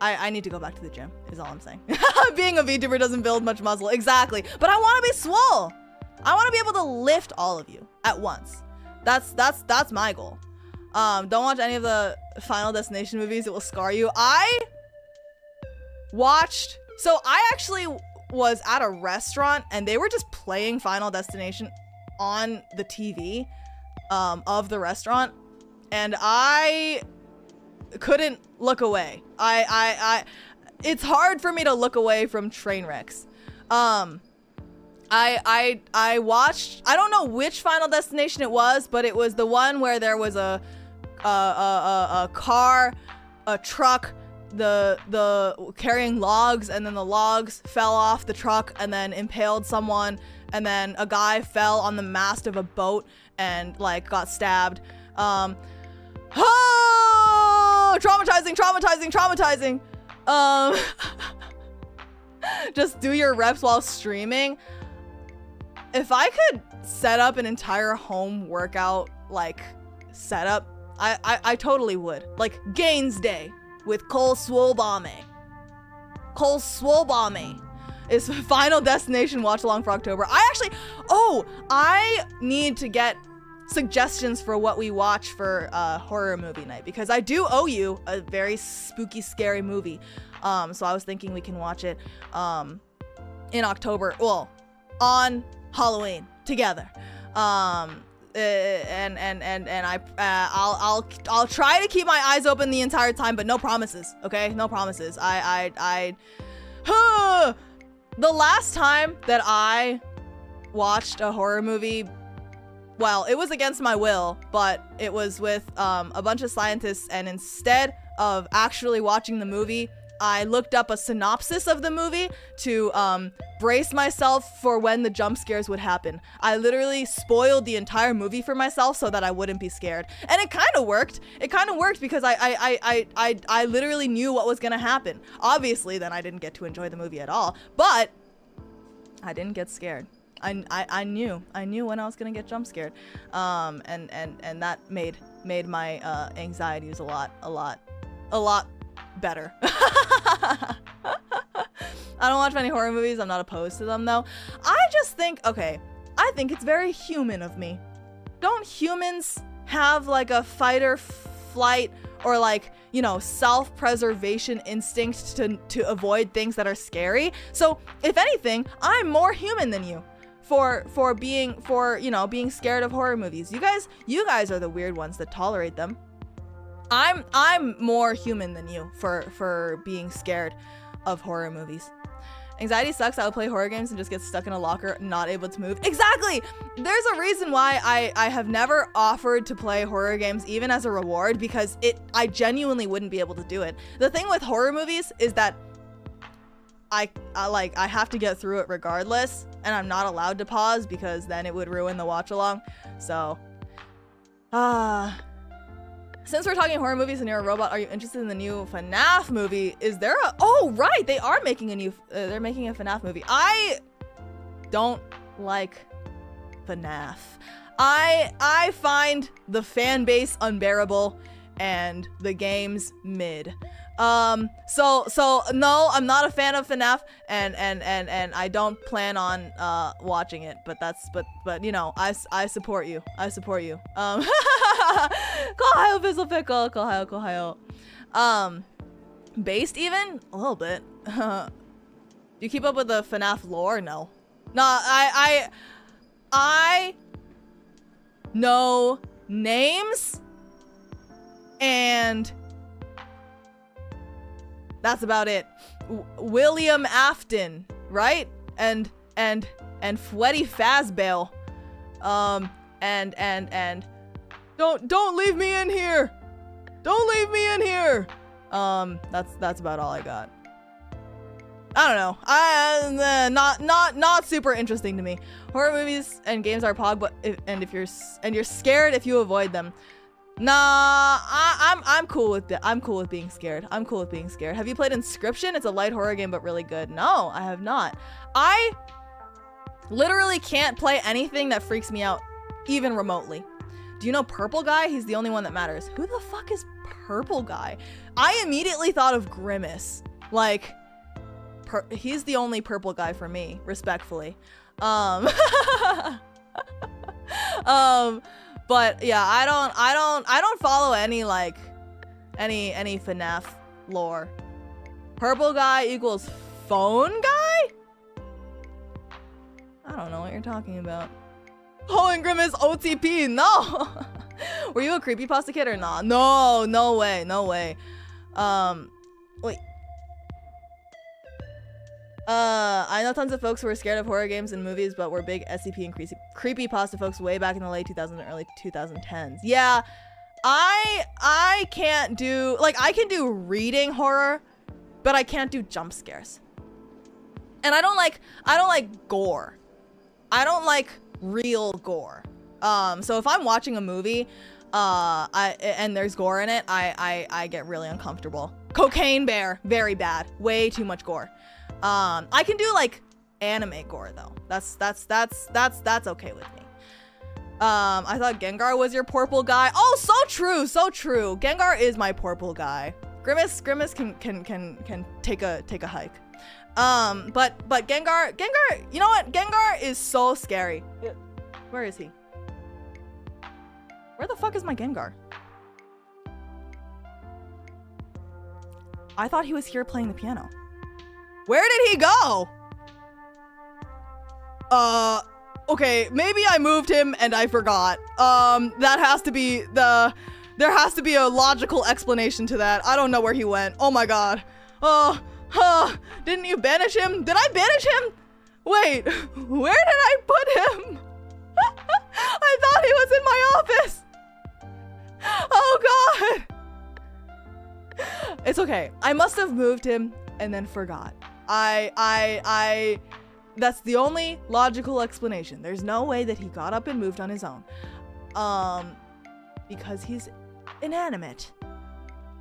I need to go back to the gym is all I'm saying. Being a VTuber doesn't build much muscle, exactly, but I want to be swole. I want to be able to lift all of you at once. That's my goal. Don't watch any of the Final Destination movies. It will scar you. So I actually was at a restaurant and they were just playing Final Destination on the TV of the restaurant, and I couldn't look away. It's hard for me to look away from train wrecks. I watched, I don't know which Final Destination it was, but it was the one where there was a car, a truck, the carrying logs, and then the logs fell off the truck and then impaled someone, and then a guy fell on the mast of a boat and like got stabbed. Traumatizing. Just do your reps while streaming. If I could set up an entire home workout like setup, I totally would. Like Gaines Day with Tsubame. Tsubame is Final Destination watch along for October. I need to get suggestions for what we watch for horror movie night, because I do owe you a very spooky, scary movie. So I was thinking we can watch it in October, well, on Halloween together. And I'll try to keep my eyes open the entire time, but no promises. Okay, no promises. The last time that I watched a horror movie, well, it was against my will, but it was with a bunch of scientists, and instead of actually watching the movie, I looked up a synopsis of the movie to brace myself for when the jump scares would happen. I literally spoiled the entire movie for myself so that I wouldn't be scared. And it kind of worked. It kind of worked because I literally knew what was gonna happen. Obviously, then I didn't get to enjoy the movie at all, but I didn't get scared. I knew when I was gonna get jump scared. And that made my anxieties a lot better. I don't watch many horror movies. I'm not opposed to them though. I just think, okay, I think it's very human of me. Don't humans have like a fight or flight or like, you know, self-preservation instinct to avoid things that are scary? So if anything, I'm more human than you for being scared of horror movies. You guys are the weird ones that tolerate them. I'm more human than you for being scared of horror movies. Anxiety sucks. I would play horror games and just get stuck in a locker, not able to move. Exactly! There's a reason why I have never offered to play horror games even as a reward, because I genuinely wouldn't be able to do it. The thing with horror movies is that I have to get through it regardless, and I'm not allowed to pause because then it would ruin the watch along. So, since we're talking horror movies and you're a robot, are you interested in the new FNAF movie? Is there a... Oh, right! They are making a new... they're making a FNAF movie. I don't like FNAF. I find the fan base unbearable and the games mid. So no, I'm not a fan of FNAF, and I don't plan on watching it, but you know, I support you. I support you. Kohayo Bizzle Pickle, Kohayo. Based even? A little bit. Do you keep up with the FNAF lore? No. No, I know names and that's about it. William Afton, right? And Freddy Fazbear. And don't leave me in here. Don't leave me in here. That's about all I got. I don't know. Not super interesting to me. Horror movies and games are pog, but you're scared if you avoid them. Nah, I'm cool with that. I'm cool with being scared. I'm cool with being scared. Have you played Inscription? It's a light horror game, but really good. No, I have not. I literally can't play anything that freaks me out, even remotely. Do you know Purple Guy? He's the only one that matters. Who the fuck is Purple Guy? I immediately thought of Grimace. Like, he's the only purple guy for me, respectfully. But yeah, I don't follow any like any FNAF lore. Purple guy equals phone guy? I don't know what you're talking about. Oh, and Grimace OTP, no. Were you a creepypasta kid or not? No way, no way. Wait. I know tons of folks who were scared of horror games and movies, but were big SCP and creepypasta folks way back in the late 2000s and early 2010s. Yeah, I can't do, like, I can do reading horror, but I can't do jump scares. And I don't like gore. I don't like real gore. So if I'm watching a movie, and there's gore in it, I get really uncomfortable. Cocaine Bear, very bad. Way too much gore. I can do like anime gore though. That's okay with me. I thought Gengar was your purple guy. Oh, so true, so true. Gengar is my purple guy. Grimace can take a hike. But Gengar, you know what? Gengar is so scary. Where is he? Where the fuck is my Gengar? I thought he was here playing the piano. Where did he go? Okay, maybe I moved him and I forgot. That has to be there has to be a logical explanation to that. I don't know where he went. Oh my god. Didn't you banish him? Did I banish him? Wait, where did I put him? I thought he was in my office. Oh god. It's okay. I must have moved him and then forgot. That's the only logical explanation. There's no way that he got up and moved on his own. Because he's inanimate.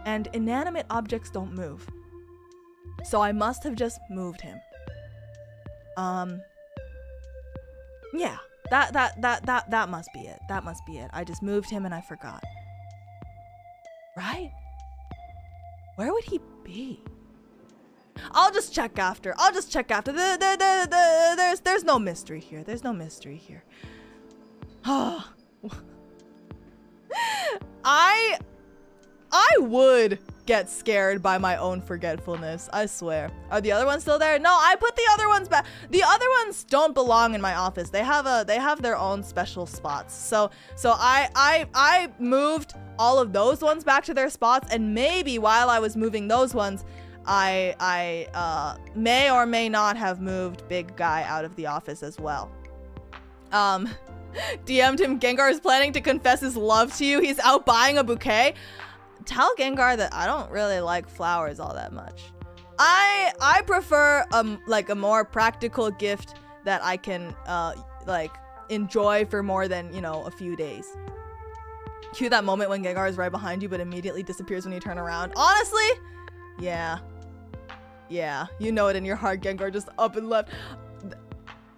And inanimate objects don't move. So I must have just moved him. Yeah. That must be it. That must be it. I just moved him and I forgot. Right? Where would he be? I'll just check after. There's no mystery here. There's no mystery here. I would get scared by my own forgetfulness. I swear. Are the other ones still there? No, I put the other ones back. The other ones don't belong in my office. They have their own special spots. So I moved all of those ones back to their spots, and maybe while I was moving those ones, I may or may not have moved big guy out of the office as well. DM'd him, Gengar is planning to confess his love to you. He's out buying a bouquet. Tell Gengar that I don't really like flowers all that much. I prefer like a more practical gift that I can like enjoy for more than, you know, a few days. Cue that moment when Gengar is right behind you but immediately disappears when you turn around. Honestly, yeah, you know it in your heart. Gengar just up and left.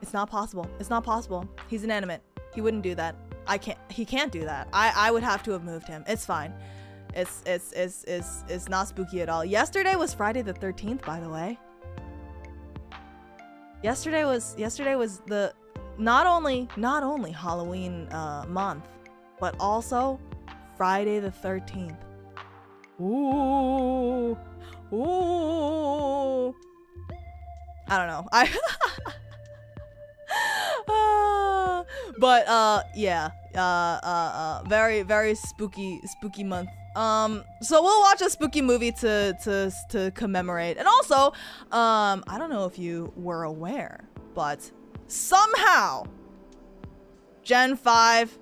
It's not possible. It's not possible. He's inanimate. He wouldn't do that. He can't do that. I would have to have moved him. It's fine. It's not spooky at all. Yesterday was Friday the 13th, by the way. Yesterday was the not only Halloween month, but also Friday the 13th. Ooh. I don't know. But yeah. Very spooky month. So we'll watch a spooky movie to commemorate. And also, I don't know if you were aware, but somehow Gen 5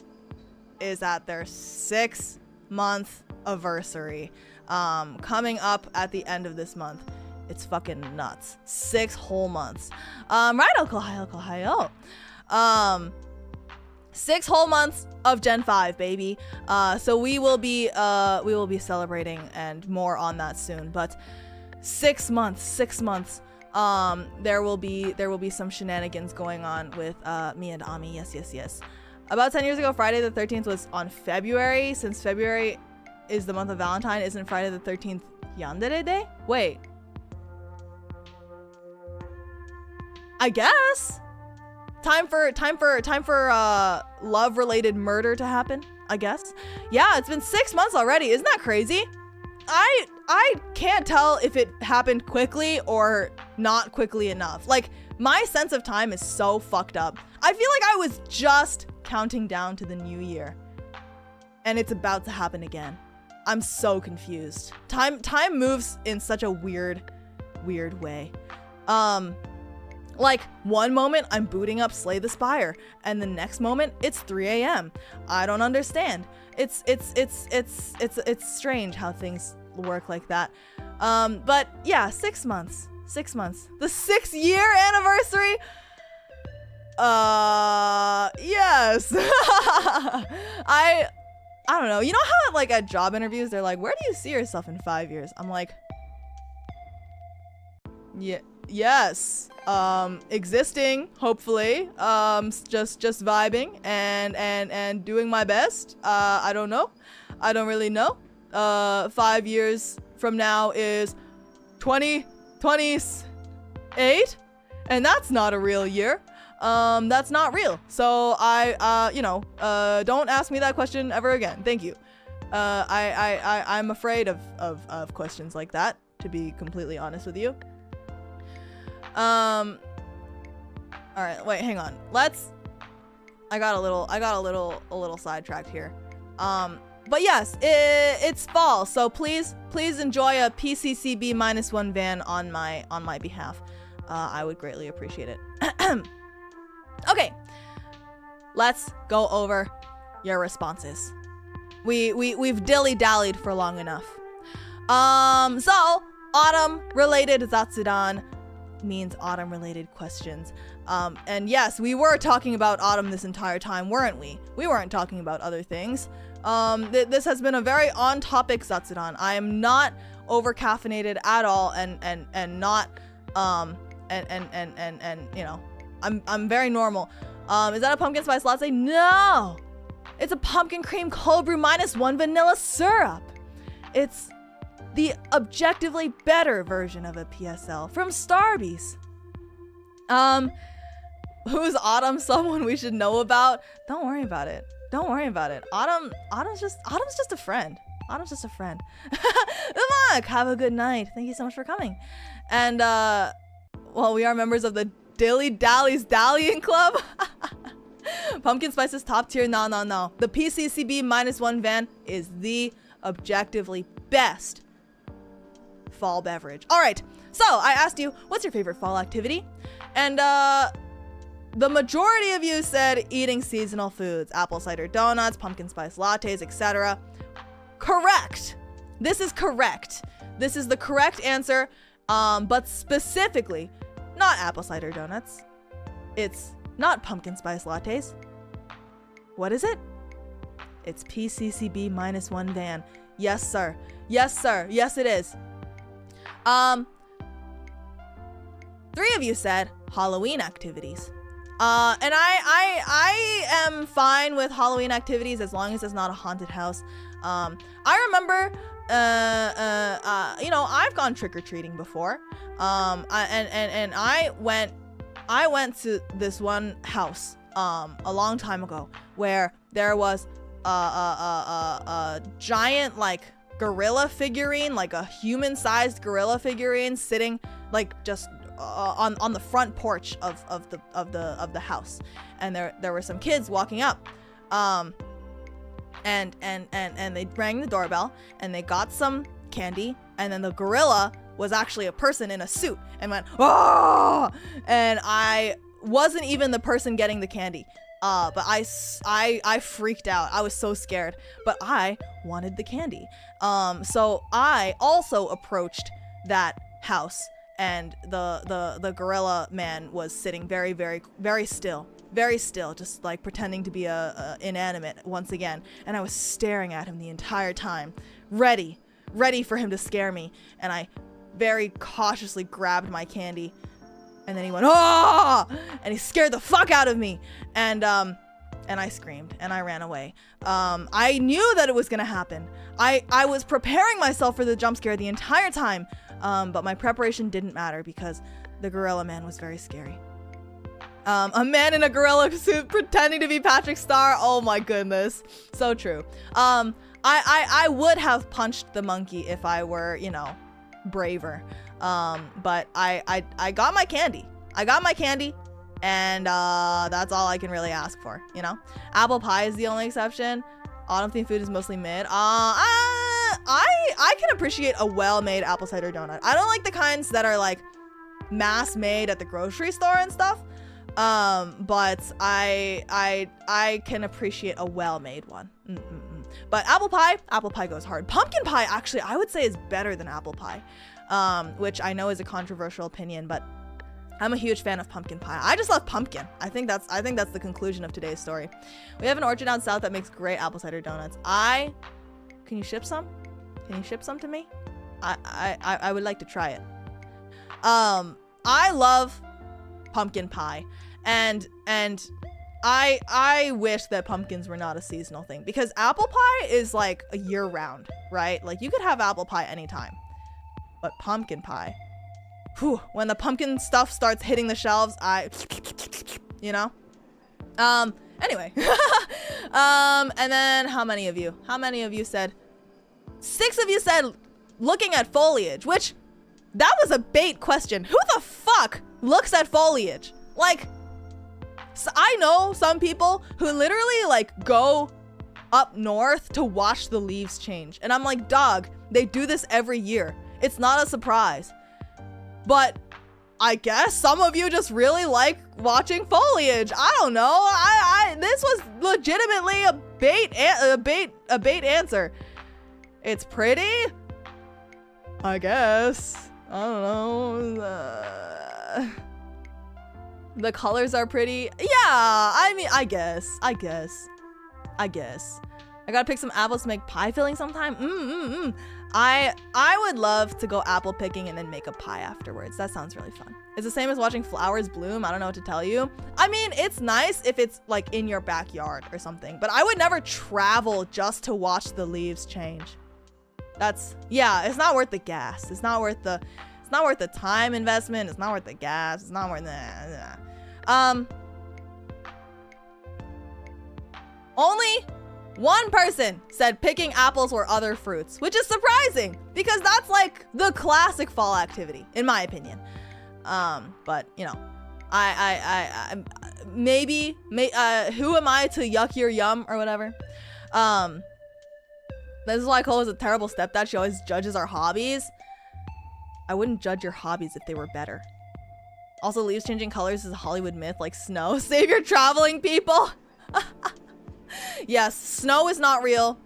is at their 6-month anniversary, coming up at the end of this month. It's fucking nuts. 6 whole months. Right, KOUHAYO. 6 whole months of Gen 5, baby. So we will be celebrating, and more on that soon. But 6 months. There will be some shenanigans going on with me and Ami. Yes. About 10 years ago, Friday the 13th was on February. Since February is the month of Valentine, isn't Friday the 13th Yandere Day? Wait. I guess. Time for love-related murder to happen, I guess. Yeah, it's been 6 months already. Isn't that crazy? I can't tell if it happened quickly or not quickly enough. Like, my sense of time is so fucked up. I feel like I was just counting down to the new year, and it's about to happen again. I'm so confused. Time moves in such a weird way. Like, one moment I'm booting up Slay the Spire, and the next moment it's 3 a.m. I don't understand. It's strange how things work like that. But yeah, 6 months. 6 months. The 6-year anniversary? Yes. I don't know. You know how like at job interviews they're like, where do you see yourself in 5 years? I'm like, yes. Existing, hopefully. Just vibing and doing my best. I don't know. I don't really know. 5 years from now is 2028, and that's not a real year. That's not real. So don't ask me that question ever again. Thank you. I'm afraid of questions like that, to be completely honest with you. All right, wait, hang on. I got a little sidetracked here. But yes, it's fall, so please enjoy a PCCB -1 van on my behalf. I would greatly appreciate it. Okay, let's go over your responses. We've dilly-dallied for long enough. So autumn-related ZATSUDAN means autumn-related questions. And yes, we were talking about autumn this entire time, weren't we? We weren't talking about other things. This has been a very on-topic ZATSUDAN. I am not over-caffeinated at all, and not you know, I'm very normal. Is that a pumpkin spice latte? No! It's a pumpkin cream cold brew -1 vanilla syrup. It's the objectively better version of a PSL from Starbucks. Who's Autumn? Someone we should know about? Don't worry about it. Don't worry about it. Autumn's just a friend. Autumn's just a friend. Umak, have a good night. Thank you so much for coming. And well, we are members of the Dilly Dally's Dallying Club. Pumpkin spice is top tier. No. The PCCB -1 van is the objectively best fall beverage. All right, so I asked you, what's your favorite fall activity? And the majority of you said eating seasonal foods, apple cider donuts, pumpkin spice lattes, etc. Correct. This is correct. This is the correct answer, but specifically, not apple cider donuts. It's not pumpkin spice lattes. What is it? It's PCCB -1 van. Yes, sir. Yes, sir. Yes, it is. 3 of you said Halloween activities. And I am fine with Halloween activities as long as it's not a haunted house. I remember, you know, I've gone trick-or-treating before. And I went to this one house a long time ago where there was a giant like gorilla figurine, like a human-sized gorilla figurine sitting like just on the front porch of the house, and there were some kids walking up, and they rang the doorbell and they got some candy, and then the gorilla was actually a person in a suit and went, "Oh!" And I wasn't even the person getting the candy, but I freaked out. I was so scared, but I wanted the candy. So I also approached that house, and the gorilla man was sitting very still, just like pretending to be a inanimate once again. And I was staring at him the entire time, ready for him to scare me. And I very cautiously grabbed my candy, and then he went, "Oh!" and he scared the fuck out of me. And I screamed and I ran away. I knew that it was gonna happen. I was preparing myself for the jump scare the entire time. But my preparation didn't matter because the gorilla man was very scary. A man in a gorilla suit pretending to be Patrick Star. Oh my goodness. So true. I would have punched the monkey if I were, you know, braver. But I got my candy. And that's all I can really ask for, you know? Apple pie is the only exception. Autumn themed food is mostly mid. I can appreciate a well-made apple cider donut. I don't like the kinds that are like mass made at the grocery store and stuff. But I can appreciate a well-made one. But apple pie goes hard. Pumpkin pie, actually, I would say is better than apple pie, which I know is a controversial opinion, but I'm a huge fan of pumpkin pie. I just love pumpkin. I think that's the conclusion of today's story. We have an orchard down south that makes great apple cider donuts. Can you ship some? Can you ship some to me? I would like to try it. I love pumpkin pie, and I wish that pumpkins were not a seasonal thing, because apple pie is like a year round, right? Like you could have apple pie anytime, but pumpkin pie, whew, when the pumpkin stuff starts hitting the shelves, you know? Anyway, and then how many of you said, 6 of you said looking at foliage, which that was a bait question. Who the fuck looks at foliage? Like, so I know some people who literally like go up north to watch the leaves change. And I'm like, dog, they do this every year. It's not a surprise. But I guess some of you just really like watching foliage. I don't know. This was legitimately a bait answer. It's pretty, I guess. I don't know. The colors are pretty. Yeah, I mean, I guess. I gotta pick some apples to make pie filling sometime. I would love to go apple picking and then make a pie afterwards. That sounds really fun. It's the same as watching flowers bloom. I don't know what to tell you. I mean, it's nice if it's like in your backyard or something, but I would never travel just to watch the leaves change. Yeah, it's not worth the gas. It's not worth the time investment. It's not worth the gas. It's not worth Only one person said picking apples or other fruits, which is surprising because that's like the classic fall activity, in my opinion. But you know, I maybe who am I to yuck your yum or whatever? This is why Cole is a terrible stepdad. She always judges our hobbies. I wouldn't judge your hobbies if they were better. Also, leaves changing colors is a Hollywood myth like snow. Save your traveling people. Yes, snow is not real.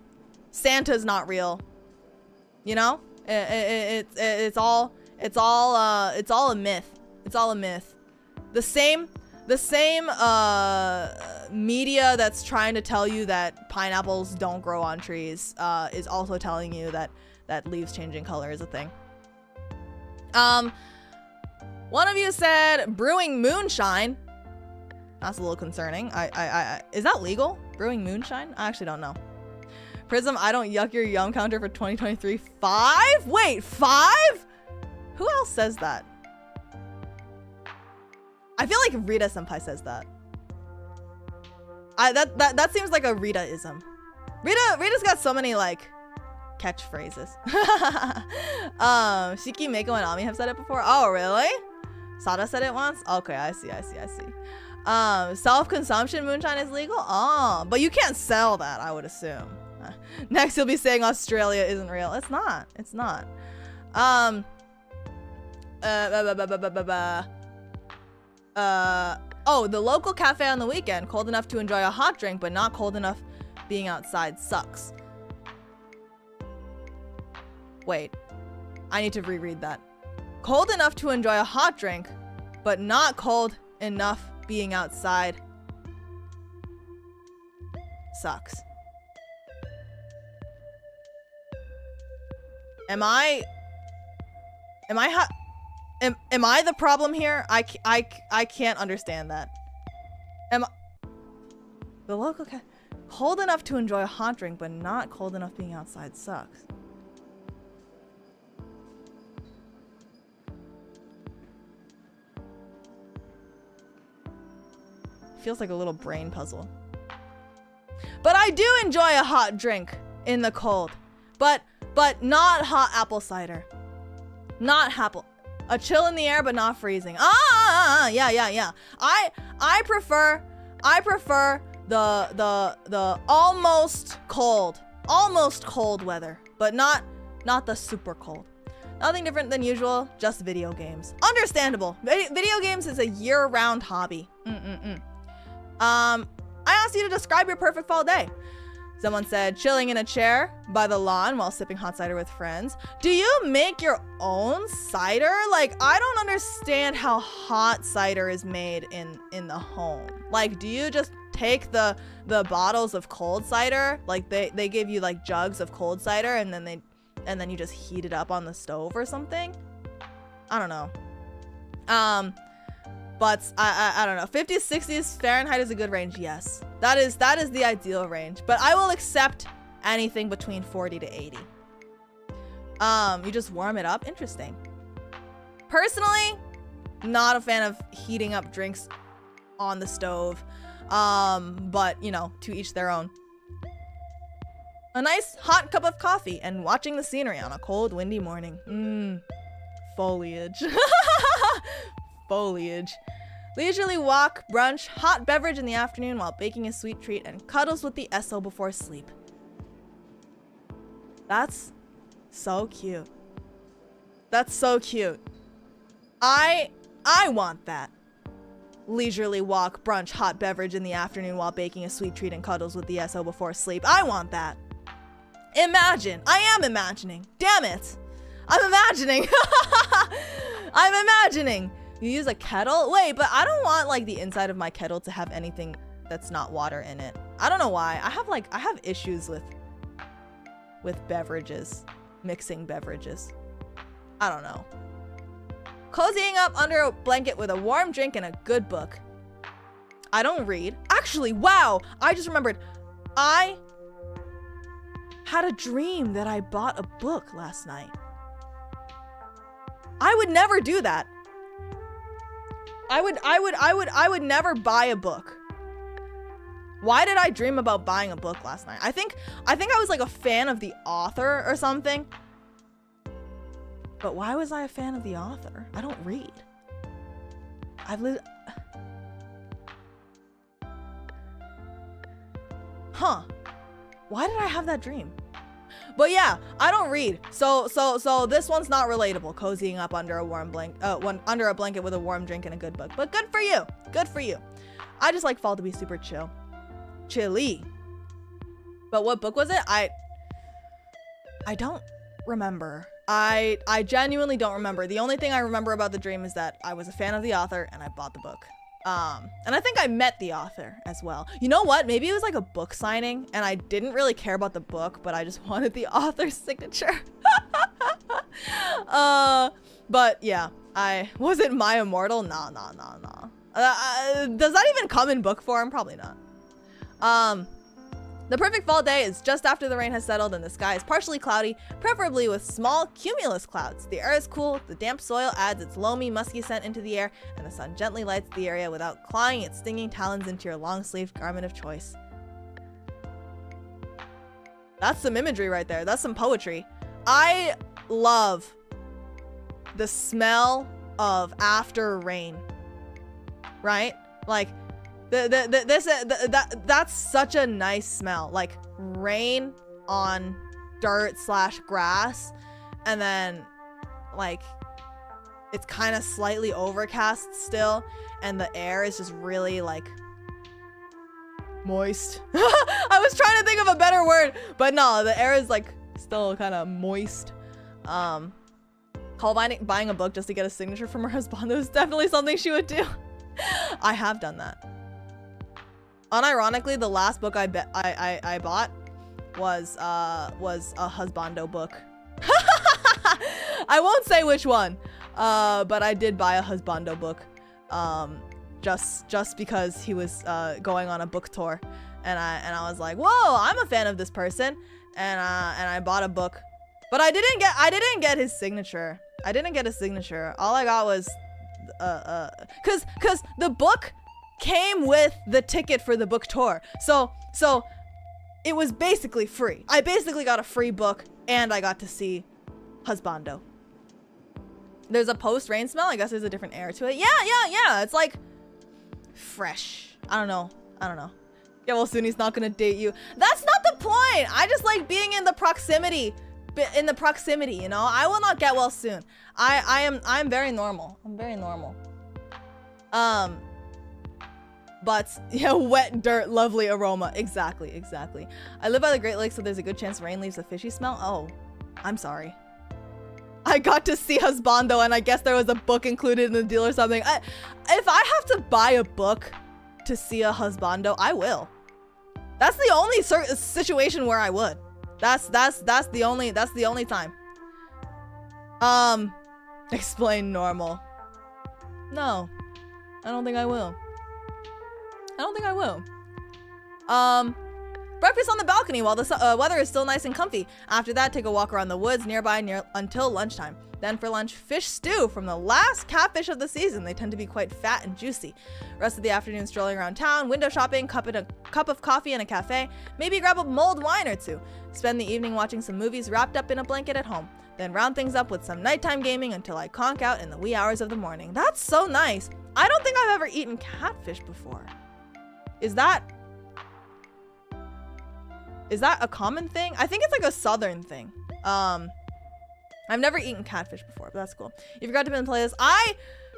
Santa's not real. You know, it's all a myth. It's all a myth. The same media that's trying to tell you that pineapples don't grow on trees is also telling you that leaves changing color is a thing. One of you said brewing moonshine. That's a little concerning. Is that legal? Brewing moonshine? I actually don't know. Prism, I don't yuck your yum counter for 2023. 5? Wait, 5? Who else says that? I feel like Rita Senpai says that. That seems like a Rita-ism. Rita's got so many like catchphrases. Shiki, Meiko, and Ami have said it before. Oh, really? Sada said it once? Okay, I see. Self-consumption moonshine is legal? Oh, but you can't sell that, I would assume. Next, you'll be saying Australia isn't real. It's not. Oh, the local cafe on the weekend. Cold enough to enjoy a hot drink, but not cold enough being outside sucks. Wait, I need to reread that. Cold enough to enjoy a hot drink, but not cold enough being outside sucks. Am I the problem here? I can't understand that. The local cold enough to enjoy a hot drink, but not cold enough being outside sucks. Feels like a little brain puzzle. But I do enjoy a hot drink in the cold. But not hot apple cider. Not apple. A chill in the air, but not freezing. Yeah. I prefer the almost cold weather, but not the super cold. Nothing different than usual, just video games. Understandable. Video games is a year-round hobby. I asked you to describe your perfect fall day. Someone said chilling in a chair by the lawn while sipping hot cider with friends. Do you make your own cider? Like, I don't understand how hot cider is made in the home. Like, do you just take the bottles of cold cider? Like they give you like jugs of cold cider and then you just heat it up on the stove or something? I don't know. But I don't know. 50s, 60s Fahrenheit is a good range. Yes, that is the ideal range. But I will accept anything between 40 to 80. You just warm it up. Interesting. Personally, not a fan of heating up drinks on the stove. But you know, to each their own. A nice hot cup of coffee and watching the scenery on a cold, windy morning. Foliage. Foliage. Leisurely walk, brunch, hot beverage in the afternoon while baking a sweet treat, and cuddles with the SO before sleep. That's so cute. That's so cute. I want that. Leisurely walk, brunch, hot beverage in the afternoon while baking a sweet treat and cuddles with the SO before sleep. I want that. Imagine. I am imagining. Damn it. I'm imagining. I'm imagining. You use a kettle? Wait, but I don't want like the inside of my kettle to have anything that's not water in it. I don't know why. I have issues with beverages, mixing beverages. I don't know. Cozying up under a blanket with a warm drink and a good book. I don't read. Actually, wow, I just remembered. I had a dream that I bought a book last night. I would never do that. I would never buy a book. Why did I dream about buying a book last night? I think I was like a fan of the author or something. But why was I a fan of the author? I don't read. Huh. Why did I have that dream? But yeah, I don't read. So this one's not relatable. Cozying up under a warm under a blanket with a warm drink and a good book. But good for you. Good for you. I just like fall to be super chill. Chilly. But what book was it? I don't remember. I genuinely don't remember. The only thing I remember about the dream is that I was a fan of the author and I bought the book. And I think I met the author as well. You know what? Maybe it was like a book signing and I didn't really care about the book, but I just wanted the author's signature. But yeah, was it My Immortal? Nah. Does that even come in book form? Probably not. The perfect fall day is just after the rain has settled and the sky is partially cloudy, preferably with small cumulus clouds. The air is cool, the damp soil adds its loamy, musky scent into the air, and the sun gently lights the area without clawing its stinging talons into your long-sleeved garment of choice. That's some imagery right there. That's some poetry. I love the smell of after rain, right? Like, that's such a nice smell. Like rain on dirt / grass, and then like it's kind of slightly overcast still, and the air is just really like moist. I was trying to think of a better word, but no, the air is like still kind of moist. Buying a book just to get a signature from her husband is definitely something she would do. I have done that. Unironically, the last book I bought was a husbando book. I won't say which one, but I did buy a husbando book, just because he was going on a book tour, and I was like, whoa, I'm a fan of this person, and I bought a book, but I didn't get his signature. I didn't get a signature. All I got was cause the book came with the ticket for the book tour. So it was basically free. I basically got a free book and I got to see husbando. There's a post-rain smell. I guess there's a different air to it. Yeah. It's like fresh. I don't know. Yeah, well, Suni's not gonna date you. That's not the point. I just like being in the proximity, you know? I will not get well soon. I'm very normal. I'm very normal. But yeah, wet dirt, lovely aroma. Exactly. I live by the Great Lakes, so there's a good chance rain leaves a fishy smell. Oh, I'm sorry. I got to see husbando, and I guess there was a book included in the deal or something. If I have to buy a book to see a husbando, I will. That's the only situation where I would. That's the only time. Explain normal. No. I don't think I will. I don't think I will. Breakfast on the balcony while the weather is still nice and comfy. After that, take a walk around the woods nearby until lunchtime. Then for lunch, fish stew from the last catfish of the season. They tend to be quite fat and juicy. Rest of the afternoon strolling around town, window shopping, cup of coffee in a cafe, maybe grab a mulled wine or two. Spend the evening watching some movies wrapped up in a blanket at home. Then round things up with some nighttime gaming until I conk out in the wee hours of the morning. That's so nice. I don't think I've ever eaten catfish before. Is that a common thing? I think it's like a southern thing. I've never eaten catfish before, but that's cool. You forgot to put in the playlist. I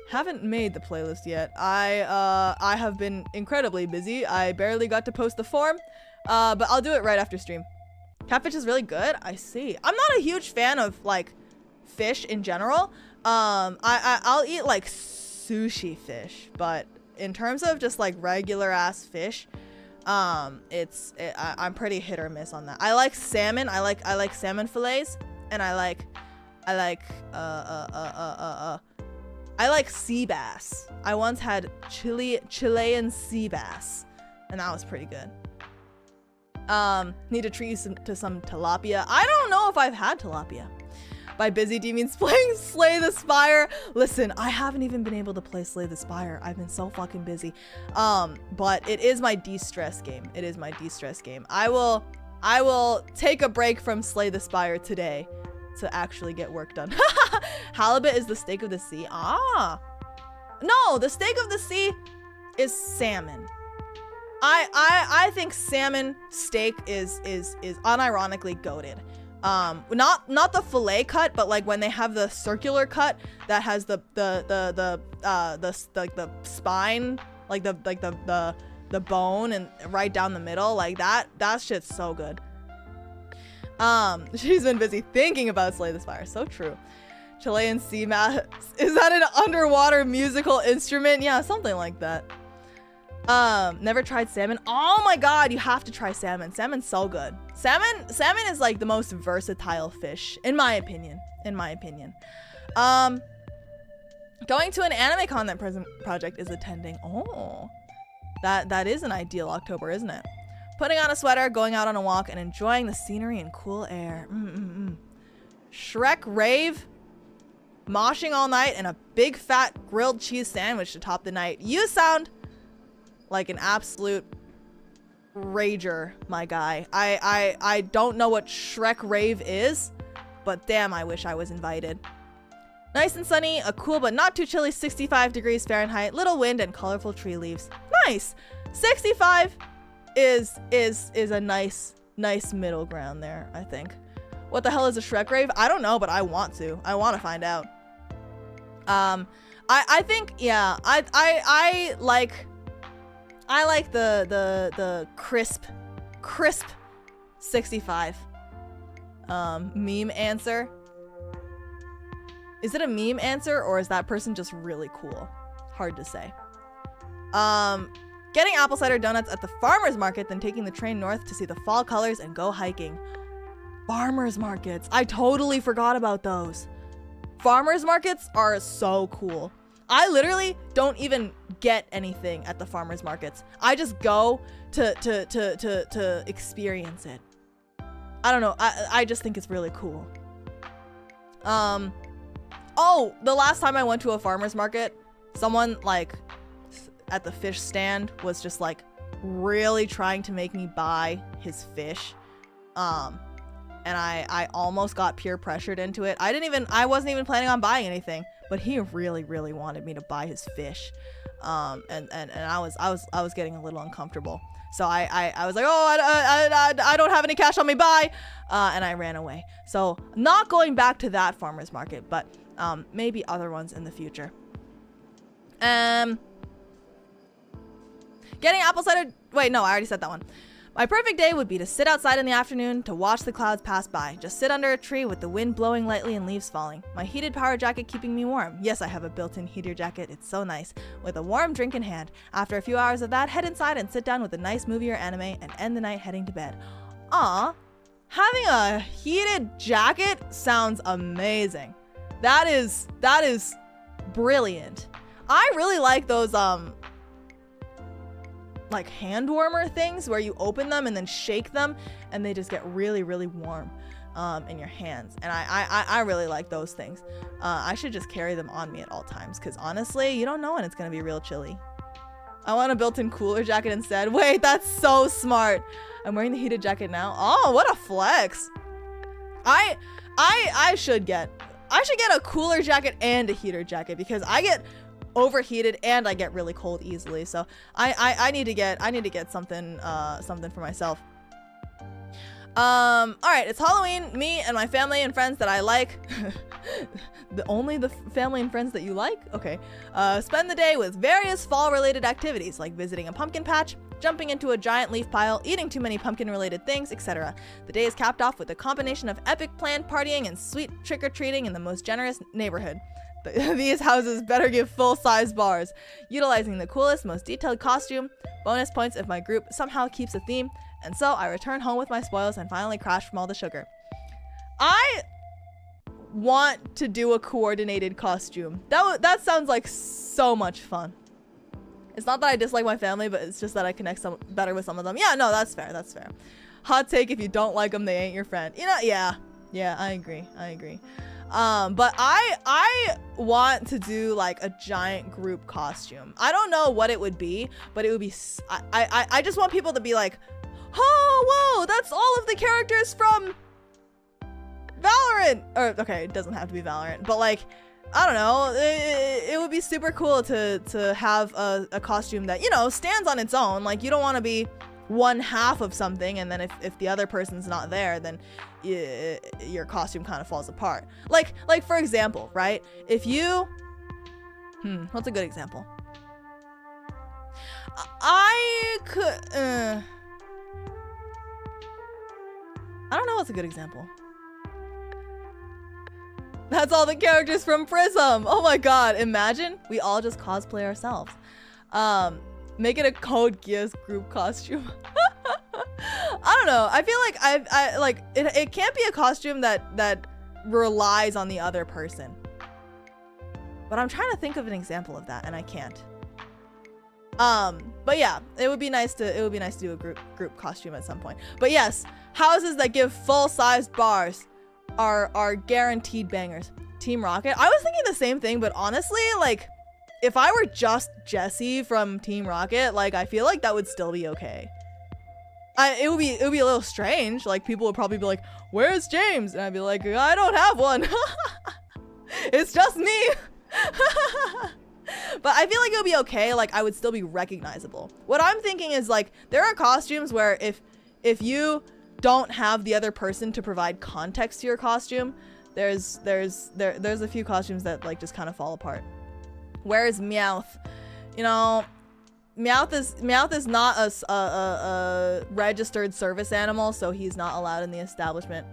haven't made the playlist yet. I have been incredibly busy. I barely got to post the form, but I'll do it right after stream. Catfish is really good. I see. I'm not a huge fan of like fish in general. I'll eat like sushi fish, but in terms of just like regular ass fish, I'm pretty hit or miss on that. I like salmon. I like salmon fillets, and I like sea bass. I once had Chilean sea bass, and that was pretty good. Need to treat you to some tilapia. I don't know if I've had tilapia. By busy, do you mean playing Slay the Spire? Listen, I haven't even been able to play Slay the Spire. I've been so fucking busy. But it is my de-stress game. It is my de-stress game. I will take a break from Slay the Spire today to actually get work done. Halibut is the steak of the sea. Ah. No, the steak of the sea is salmon. I think salmon steak is unironically goated. Not the fillet cut, but like when they have the circular cut that has the spine, like the bone and right down the middle, like that shit's so good. She's been busy thinking about Slay the Spire. So true. Chilean sea bass. Is that an underwater musical instrument? Yeah, something like that. Never tried salmon. Oh my god, you have to try salmon. Salmon's so good. Salmon is like the most versatile fish, in my opinion. Going to an anime con that PRISM project is attending. Oh, that is an ideal October, isn't it? Putting on a sweater, going out on a walk, and enjoying the scenery and cool air. Shrek rave, moshing all night, and a big fat grilled cheese sandwich to top the night. You sound like an absolute rager, my guy. I don't know what Shrek rave is, but damn, I wish I was invited. Nice and sunny, a cool but not too chilly 65 degrees Fahrenheit, little wind and colorful tree leaves. Nice. 65 is a nice middle ground there, I think. What the hell is a Shrek rave? I don't know, but I want to find out. I think, yeah, I like the crisp 65 meme answer. Is it a meme answer or is that person just really cool? Hard to say. Getting apple cider donuts at the farmer's market, then taking the train north to see the fall colors and go hiking. Farmer's markets. I totally forgot about those. Farmer's markets are so cool. I literally don't even get anything at the farmer's markets. I just go to experience it. I don't know. I just think it's really cool. Oh, the last time I went to a farmer's market, someone like at the fish stand was just like really trying to make me buy his fish. And I almost got peer pressured into it. I wasn't even planning on buying anything, but he really wanted me to buy his fish. And I was getting a little uncomfortable. So I was like, oh, I don't have any cash on me, bye. And I ran away. So not going back to that farmer's market, but maybe other ones in the future. Getting apple cider, wait, no, I already said that one. My perfect day would be to sit outside in the afternoon to watch the clouds pass by. Just sit under a tree with the wind blowing lightly and leaves falling. My heated power jacket keeping me warm. Yes, I have a built-in heater jacket. It's so nice. With a warm drink in hand. After a few hours of that, head inside and sit down with a nice movie or anime and end the night heading to bed. Aw, having a heated jacket sounds amazing. That is brilliant. I really like those like hand warmer things where you open them and then shake them and they just get really, really warm in your hands. And I really like those things. I should just carry them on me at all times because honestly, you don't know when it's gonna be real chilly. I want a built-in cooler jacket instead. Wait, that's so smart. I'm wearing the heated jacket now. Oh, what a flex. I should get a cooler jacket and a heater jacket because I get overheated and I get really cold easily. So I need to get something for myself. All right, it's Halloween. Me and my family and friends that I like. Only the family and friends that you like? Okay. Spend the day with various fall-related activities like visiting a pumpkin patch, jumping into a giant leaf pile, eating too many pumpkin-related things, etc. The day is capped off with a combination of epic planned partying and sweet trick-or-treating in the most generous neighborhood. These houses better give full-size bars. Utilizing the coolest, most detailed costume. Bonus points if my group somehow keeps a theme. And so I return home with my spoils and finally crash from all the sugar. I want to do a coordinated costume. That sounds like so much fun. It's not that I dislike my family, but it's just that I connect better with some of them. Yeah, no, that's fair. That's fair. Hot take: if you don't like them, they ain't your friend. You know, yeah, I agree. But I want to do like a giant group costume. I don't know what it would be, but it would be. I just want people to be like, oh, whoa, that's all of the characters from Valorant. Or okay, it doesn't have to be Valorant, but like, I don't know. It would be super cool to have a costume that, you know, stands on its own. Like, you don't want to be one half of something, and then if the other person's not there, then your costume kind of falls apart. Like for example, right? If you, what's a good example? I could, I don't know what's a good example. That's all the characters from PRISM. Oh my god, imagine we all just cosplay ourselves. Make it a Code Geass group costume. I don't know. I feel like I like it can't be a costume that relies on the other person. But I'm trying to think of an example of that and I can't. But yeah, it would be nice to do a group costume at some point. But yes, houses that give full-sized bars are guaranteed bangers. Team Rocket. I was thinking the same thing, but honestly, like, if I were just Jessie from Team Rocket, like, I feel like that would still be okay. It would be a little strange. Like, people would probably be like, "Where's James?" And I'd be like, "I don't have one." It's just me. But I feel like it would be okay. Like, I would still be recognizable. What I'm thinking is, like, there are costumes where if you don't have the other person to provide context to your costume, there's a few costumes that like just kind of fall apart. Whereas Meowth, you know, Meowth is not a registered service animal, so he's not allowed in the establishment.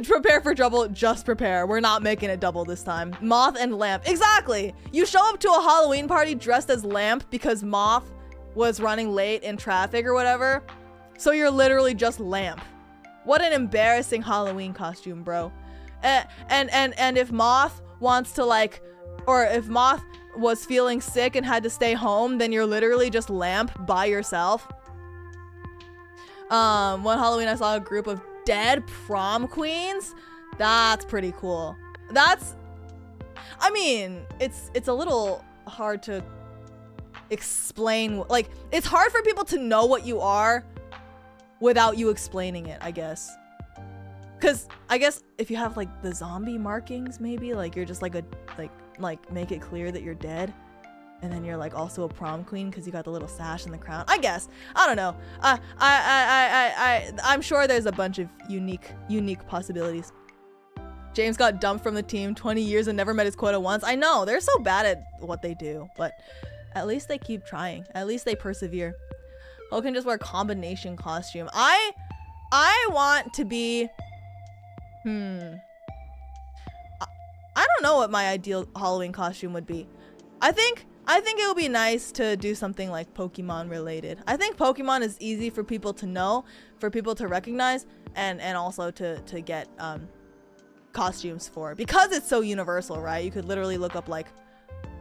Prepare for trouble, just prepare. We're not making it double this time. Moth and Lamp. Exactly! You show up to a Halloween party dressed as Lamp because Moth was running late in traffic or whatever. So you're literally just Lamp. What an embarrassing Halloween costume, bro. And if Moth wants to like, or if Moth was feeling sick and had to stay home, then you're literally just Lamp by yourself. One Halloween I saw a group of dead prom queens. That's pretty cool. I mean, it's a little hard to explain. Like, it's hard for people to know what you are without you explaining it, I guess. Because I guess if you have like the zombie markings, maybe like you're just like like make it clear that you're dead, and then you're like also a prom queen because you got the little sash and the crown. I guess. I don't know. I'm sure there's a bunch of unique possibilities. James got dumped from the team 20 years and never met his quota once. I know, they're so bad at what they do, but at least they keep trying. At least they persevere. Who can just wear combination costume? I want to be, I don't know what my ideal Halloween costume would be. I think it would be nice to do something like Pokemon related. I think Pokemon is easy for people to know, for people to recognize, and also to get costumes for, because it's so universal, right? You could literally look up like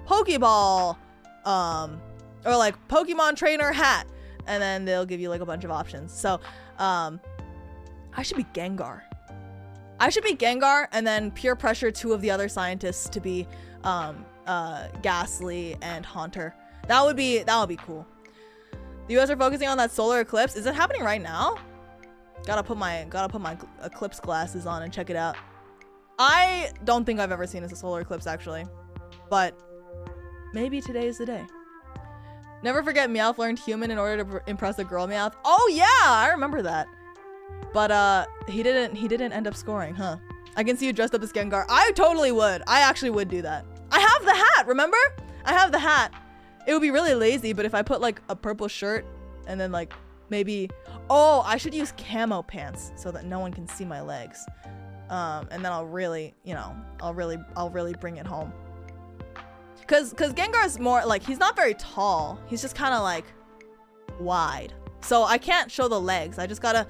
Pokeball, or like Pokemon trainer hat, and then they'll give you like a bunch of options. So I should be Gengar. I should be Gengar, and then peer pressure 2 of the other scientists to be Ghastly and Haunter. That would be cool. The US are focusing on that solar eclipse. Is it happening right now? Gotta put my eclipse glasses on and check it out. I don't think I've ever seen a solar eclipse actually, but maybe today is the day. Never forget Meowth learned human in order to impress a girl Meowth. Oh yeah, I remember that. But he didn't end up scoring, huh? I can see you dressed up as Gengar. I totally would. I actually would do that. I have the hat, remember? I have the hat. It would be really lazy, but if I put like a purple shirt and then like maybe, oh, I should use camo pants so that no one can see my legs. And then I'll really, you know, I'll really bring it home. Cause Gengar is more like, he's not very tall. He's just kind of like wide. So I can't show the legs. I just gotta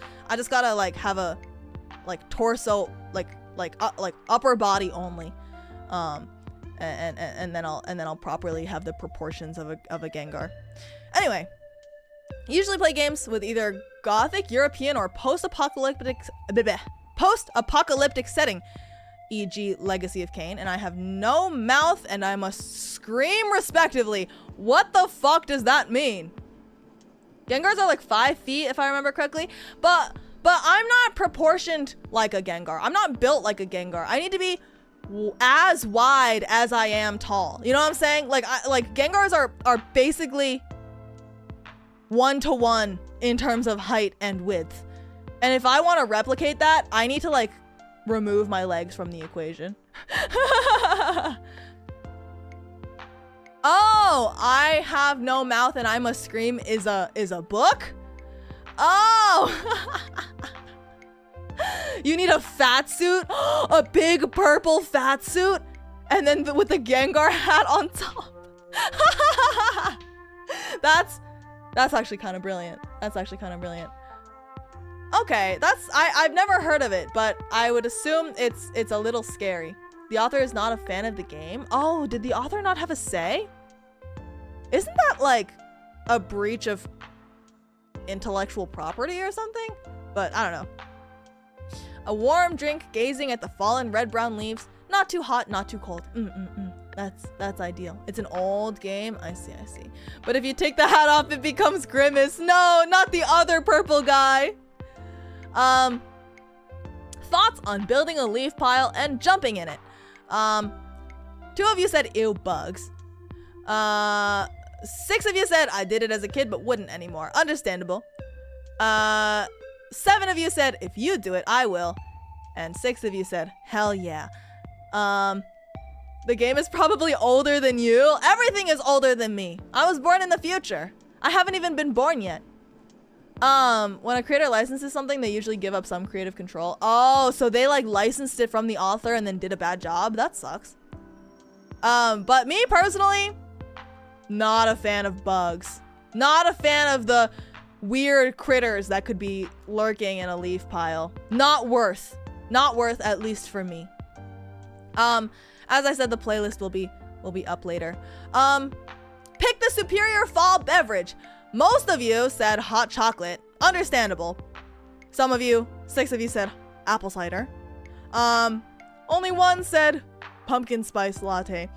like have a like torso, like upper body only. And then I'll properly have the proportions of a Gengar. Anyway, usually play games with either Gothic, European, or post-apocalyptic setting, e.g. Legacy of Kain, and I have no mouth and I must scream respectively. What the fuck does that mean? Gengars are like 5 feet if I remember correctly, but I'm not proportioned like a Gengar. I'm not built like a Gengar. I need to be as wide as I am tall. You know what I'm saying? Like Gengars are basically 1-to-1 in terms of height and width. And if I want to replicate that, I need to like remove my legs from the equation. Oh, I have no mouth and I must scream is a book? Oh. You need a fat suit? A big purple fat suit? And then with the Gengar hat on top. That's actually kind of brilliant. That's actually kind of brilliant. Okay, I've never heard of it, but I would assume it's a little scary. The author is not a fan of the game. Oh, did the author not have a say? Isn't that like a breach of intellectual property or something? But I don't know. A warm drink gazing at the fallen red-brown leaves. Not too hot, not too cold. That's ideal. It's an old game. I see. But if you take the hat off, it becomes Grimace. No, not the other purple guy. Thoughts on building a leaf pile and jumping in it. 2 of you said ew bugs. 6 of you said I did it as a kid but wouldn't anymore. Understandable. 7 of you said if you do it I will, and 6 of you said hell yeah. The game is probably older than you. Everything is older than me. I was born in the future. I haven't even been born yet. When a creator licenses something, they usually give up some creative control. Oh, so they like licensed it from the author and then did a bad job? That sucks. But me personally, not a fan of bugs. Not a fan of the weird critters that could be lurking in a leaf pile. Not worth, at least for me. As I said, the playlist will be up later. Pick the superior fall beverage. Most of you said hot chocolate. Understandable. Some of you, 6 of you said apple cider. Only 1 said pumpkin spice latte.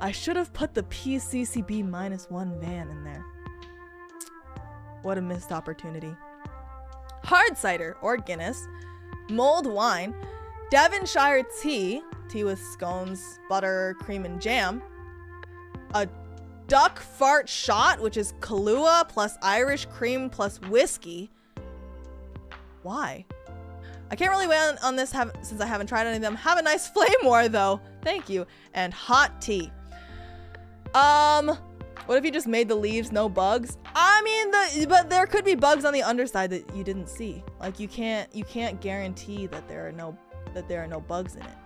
I should have put the PCCB -1 van in there. What a missed opportunity. Hard cider or Guinness, mulled wine, Devonshire tea with scones, butter, cream, and jam, a duck fart shot, which is Kahlua plus Irish cream plus whiskey. Why? I can't really weigh on this since I haven't tried any of them. Have a nice flame war though. Thank you. And hot tea. What if you just made the leaves no bugs? I mean, but there could be bugs on the underside that you didn't see. Like you can't guarantee that there are no bugs in it.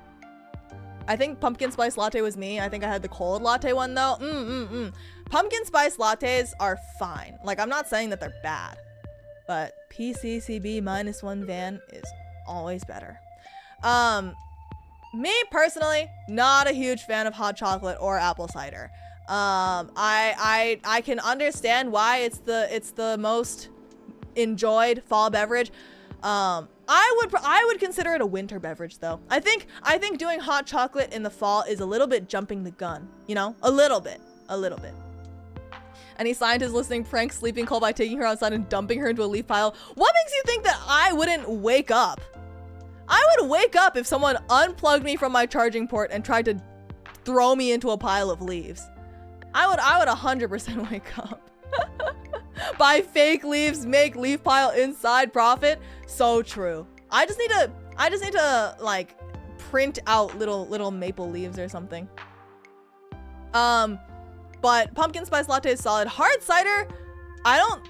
I think pumpkin spice latte was me. I think I had the cold latte one though. Pumpkin spice lattes are fine. Like I'm not saying that they're bad, but PCCB -1 van is always better. Me personally, not a huge fan of hot chocolate or apple cider. I can understand why it's the most enjoyed fall beverage. I would consider it a winter beverage though. I think doing hot chocolate in the fall is a little bit jumping the gun, you know? A little bit. Any scientist listening prank sleeping Cole by taking her outside and dumping her into a leaf pile. What makes you think that I wouldn't wake up? I would wake up if someone unplugged me from my charging port and tried to throw me into a pile of leaves. I would 100% wake up. Buy fake leaves, make leaf pile inside profit. So true. I just need to like print out little maple leaves or something. But pumpkin spice latte is solid. Hard cider, I don't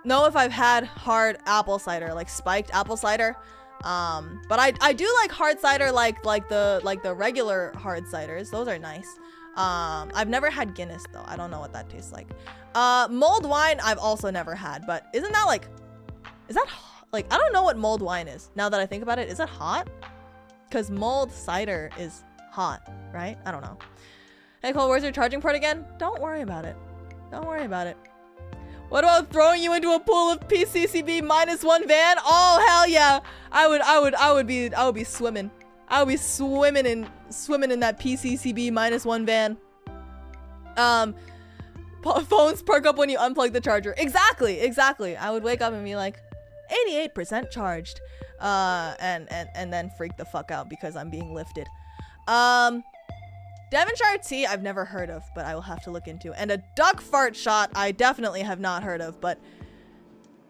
know if I've had hard apple cider, like spiked apple cider. But I do like hard cider, like the regular hard ciders. Those are nice. I've never had Guinness though. I don't know what that tastes like. Mulled wine I've also never had, but isn't that like, is that like, I don't know what mulled wine is now that I think about it. Is it hot? Because mulled cider is hot, right? I don't know. Hey Cole, where's your charging port again? Don't worry about it. Don't worry about it. What about throwing you into a pool of PCCB -1 van? Oh hell yeah! I would be swimming. I would be swimming in that PCCB -1 van. Phones perk up when you unplug the charger. Exactly. I would wake up and be like, 88% charged, and then freak the fuck out because I'm being lifted. Devonshire tea I've never heard of, but I will have to look into. And a duck fart shot I definitely have not heard of, but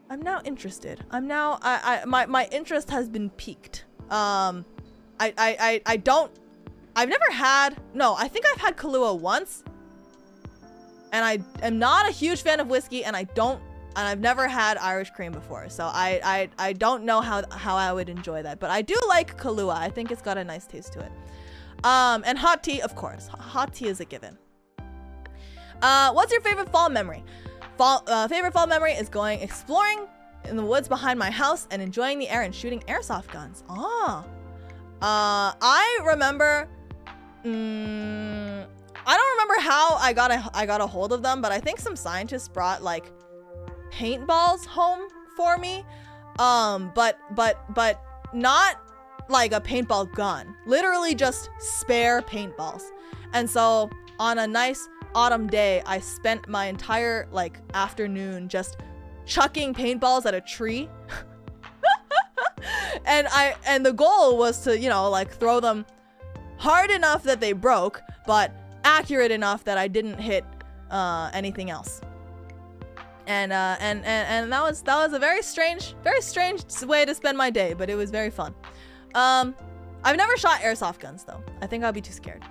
I'm now interested. My interest has been piqued. I've never had, no, I think I've had Kahlua once. And I am not a huge fan of whiskey, and I've never had Irish cream before. So I don't know how I would enjoy that, but I do like Kahlua. I think it's got a nice taste to it. And hot tea, of course. Hot tea is a given. What's your favorite fall memory? Favorite fall memory is going exploring in the woods behind my house and enjoying the air and shooting airsoft guns. I remember, I don't remember how I got a hold of them, but I think some scientists brought like paintballs home for me. But not like a paintball gun, literally just spare paintballs. And so on a nice autumn day, I spent my entire like afternoon just chucking paintballs at a tree. and the goal was to, you know, like throw them hard enough that they broke, but accurate enough that I didn't hit anything else. And that was a very strange way to spend my day, but it was very fun. I've never shot airsoft guns though. I think I'll be too scared.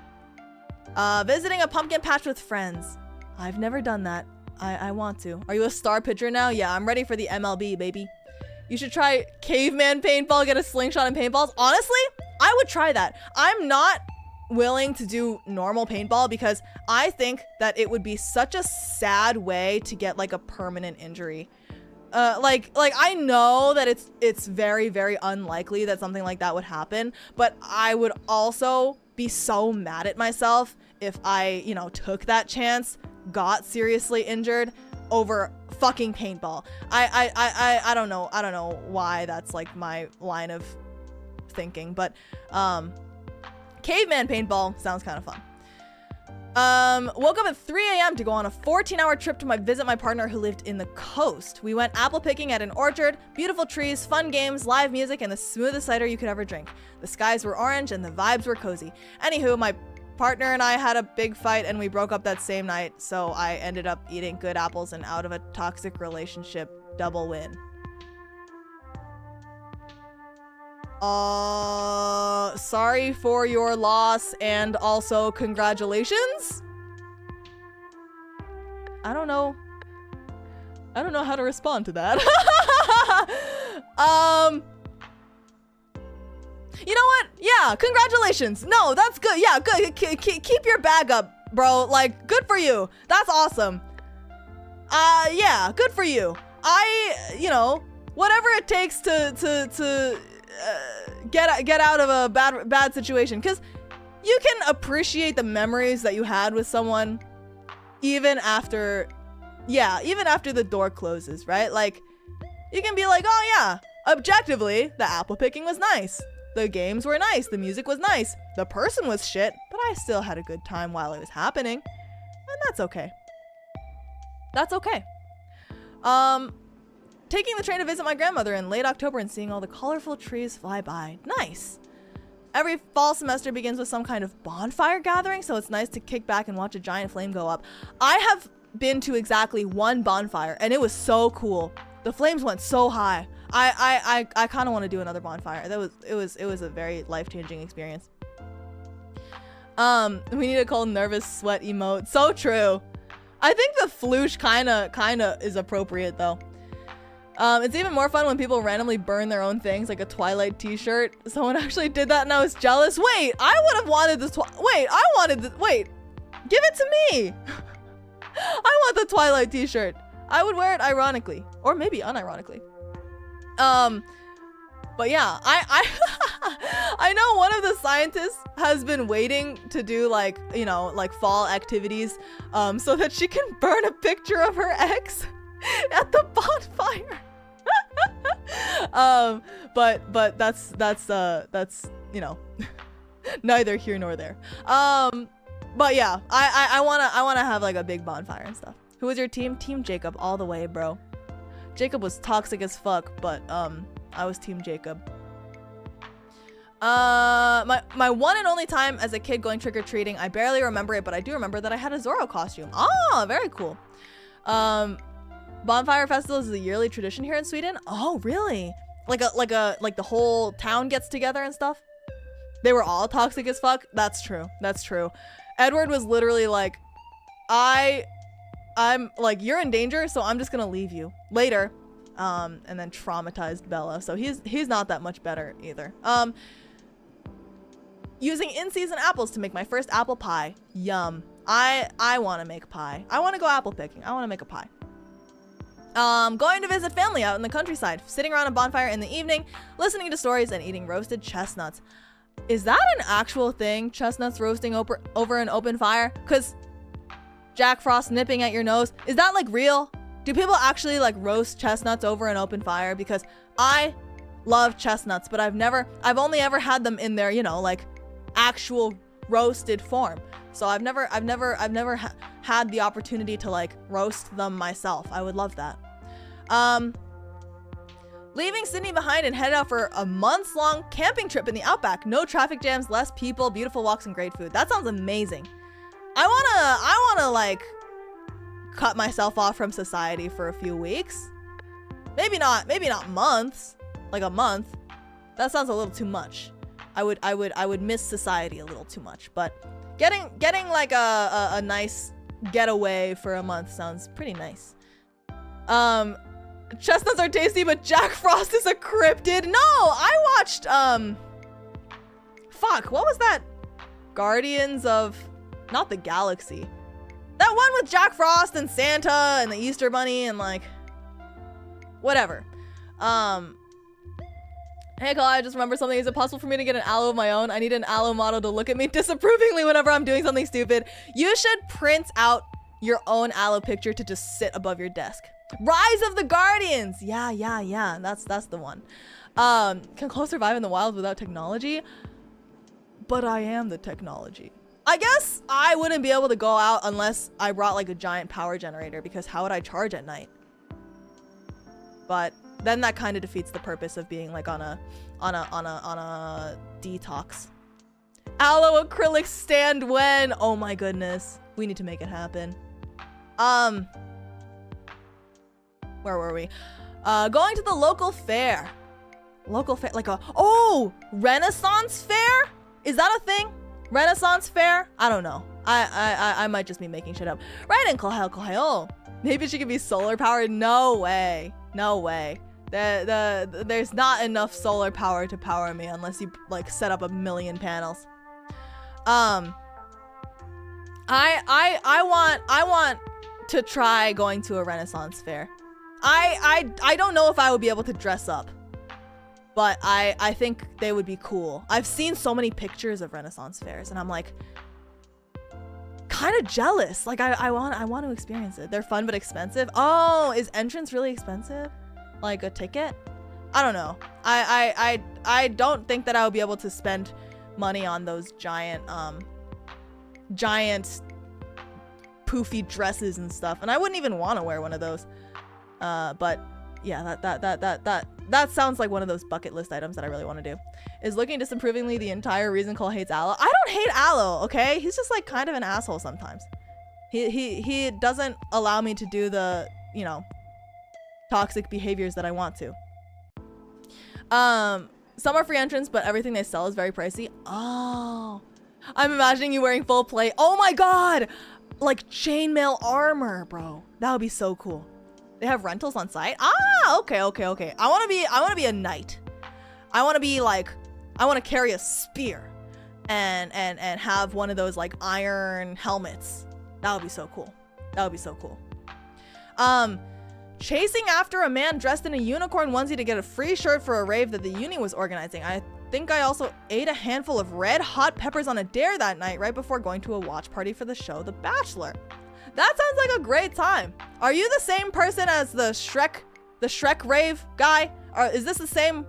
Visiting a pumpkin patch with friends. I've never done that. I want to. Are you a star pitcher now? Yeah, I'm ready for the MLB, baby. You should try caveman paintball, get a slingshot and paintballs. Honestly, I would try that. I'm not willing to do normal paintball because I think that it would be such a sad way to get like a permanent injury. Like I know that it's very, very unlikely that something like that would happen, but I would also be so mad at myself if I, you know, took that chance, got seriously injured over fucking paintball. I don't know why that's like my line of thinking, but caveman paintball sounds kind of fun. Woke up at 3 a.m. to go on a 14-hour trip to visit my partner who lived in the coast. We went apple picking at an orchard, beautiful trees, fun games, live music, and the smoothest cider you could ever drink. The skies were orange and the vibes were cozy. Anywho, my partner and I had a big fight and we broke up that same night, so I ended up eating good apples and out of a toxic relationship. Double win. Sorry for your loss and also congratulations? I don't know how to respond to that. You know what? Yeah, congratulations. No, that's good. Yeah, good. Keep your bag up, bro. Like, good for you. That's awesome. Yeah, good for you. You know, whatever it takes to get out of a bad situation, because you can appreciate the memories that you had with someone even after, yeah, even after the door closes, right? Like, you can be like, oh yeah, objectively, the apple picking was nice. The games were nice. The music was nice. The person was shit, but I still had a good time while it was happening. And that's okay. That's okay. Taking the train to visit my grandmother in late October and seeing all the colorful trees fly by. Nice. Every fall semester begins with some kind of bonfire gathering, so it's nice to kick back and watch a giant flame go up. I have been to exactly one bonfire, and it was so cool. The flames went so high. I kind of want to do another bonfire. It was a very life-changing experience. We need a cold nervous sweat emote. So true. I think the floosh kinda is appropriate though. It's even more fun when people randomly burn their own things, like a Twilight t-shirt. Someone actually did that and I was jealous. Wait, I would have wanted this. Wait, give it to me. I want the Twilight t-shirt. I would wear it ironically, or maybe unironically. But yeah, I know one of the scientists has been waiting to do like, you know, like fall activities, so that she can burn a picture of her ex at the bonfire. But that's, you know, neither here nor there. But yeah, I wanna have like a big bonfire and stuff. Who was your team? Team Jacob all the way, bro. Jacob was toxic as fuck, but I was Team Jacob. My one and only time as a kid going trick-or-treating, I barely remember it, but I do remember that I had a Zorro costume. Oh, very cool. Bonfire festival is a yearly tradition here in Sweden. Oh, really? Like the whole town gets together and stuff? They were all toxic as fuck? That's true. That's true. Edward was literally like, I'm like, you're in danger, so I'm just gonna leave you later. And then traumatized Bella. So he's not that much better either. Using in-season apples to make my first apple pie. Yum. I want to make pie. I want to go apple picking. I want to make a pie. Going to visit family out in the countryside, sitting around a bonfire in the evening, listening to stories and eating roasted chestnuts. Is that an actual thing? Chestnuts roasting over an open fire? Cause Jack Frost nipping at your nose. Is that like real? Do people actually like roast chestnuts over an open fire? Because I love chestnuts, but I've only ever had them in their, you know, like actual roasted form. So I've never had the opportunity to like roast them myself. I would love that. Leaving Sydney behind and headed out for a months-long camping trip in the outback. No traffic jams, less people, beautiful walks, and great food. That sounds amazing. I wanna like cut myself off from society for a few weeks. Maybe not months. Like a month. That sounds a little too much. I would miss society a little too much, but getting like a nice getaway for a month sounds pretty nice. Chestnuts are tasty, but Jack Frost is a cryptid. No, I watched fuck, what was that? Guardians of not the Galaxy. That one with Jack Frost and Santa and the Easter Bunny and like whatever. Hey, Cole, I just remember something. Is it possible for me to get an aloe of my own? I need an aloe model to look at me disapprovingly whenever I'm doing something stupid. You should print out your own aloe picture to just sit above your desk. Rise of the Guardians! Yeah. That's the one. Can Cole survive in the wild without technology? But I am the technology. I guess I wouldn't be able to go out unless I brought like a giant power generator, because how would I charge at night? But then that kind of defeats the purpose of being like on a detox. Aloe acrylic stand when? Oh my goodness. We need to make it happen. Where were we? Going to the local fair. Local fair, like Renaissance fair? Is that a thing? Renaissance fair? I don't know. I might just be making shit up. Right in KOUHAYO. Maybe she could be solar powered? No way. No way. There's not enough solar power to power me unless you like set up 1,000,000 panels. I want to try going to a Renaissance fair. I don't know if I would be able to dress up, but I think they would be cool. I've seen so many pictures of Renaissance fairs and I'm like, kind of jealous. Like I want to experience it. They're fun but expensive. Oh, is entrance really expensive? Like a ticket? I don't know. I don't think that I would be able to spend money on those giant poofy dresses and stuff, and I wouldn't even want to wear one of those. But yeah, that sounds like one of those bucket list items that I really want to do. Is looking disapprovingly the entire reason Cole hates Aloe. I don't hate Aloe, okay? He's just like kind of an asshole sometimes. He doesn't allow me to do the, you know, toxic behaviors that I want to. Some are free entrance, but everything they sell is very pricey. Oh, I'm imagining you wearing full plate. Oh my god, like chainmail armor, bro. That would be so cool. They have rentals on site. Ah, okay. I want to be a knight. I want to be like, I want to carry a spear and have one of those like iron helmets. That would be so cool. That would be so cool. Chasing after a man dressed in a unicorn onesie to get a free shirt for a rave that the uni was organizing. I think I also ate a handful of red hot peppers on a dare that night right before going to a watch party for the show The Bachelor. That sounds like a great time. Are you the same person as the Shrek rave guy? Or is this the same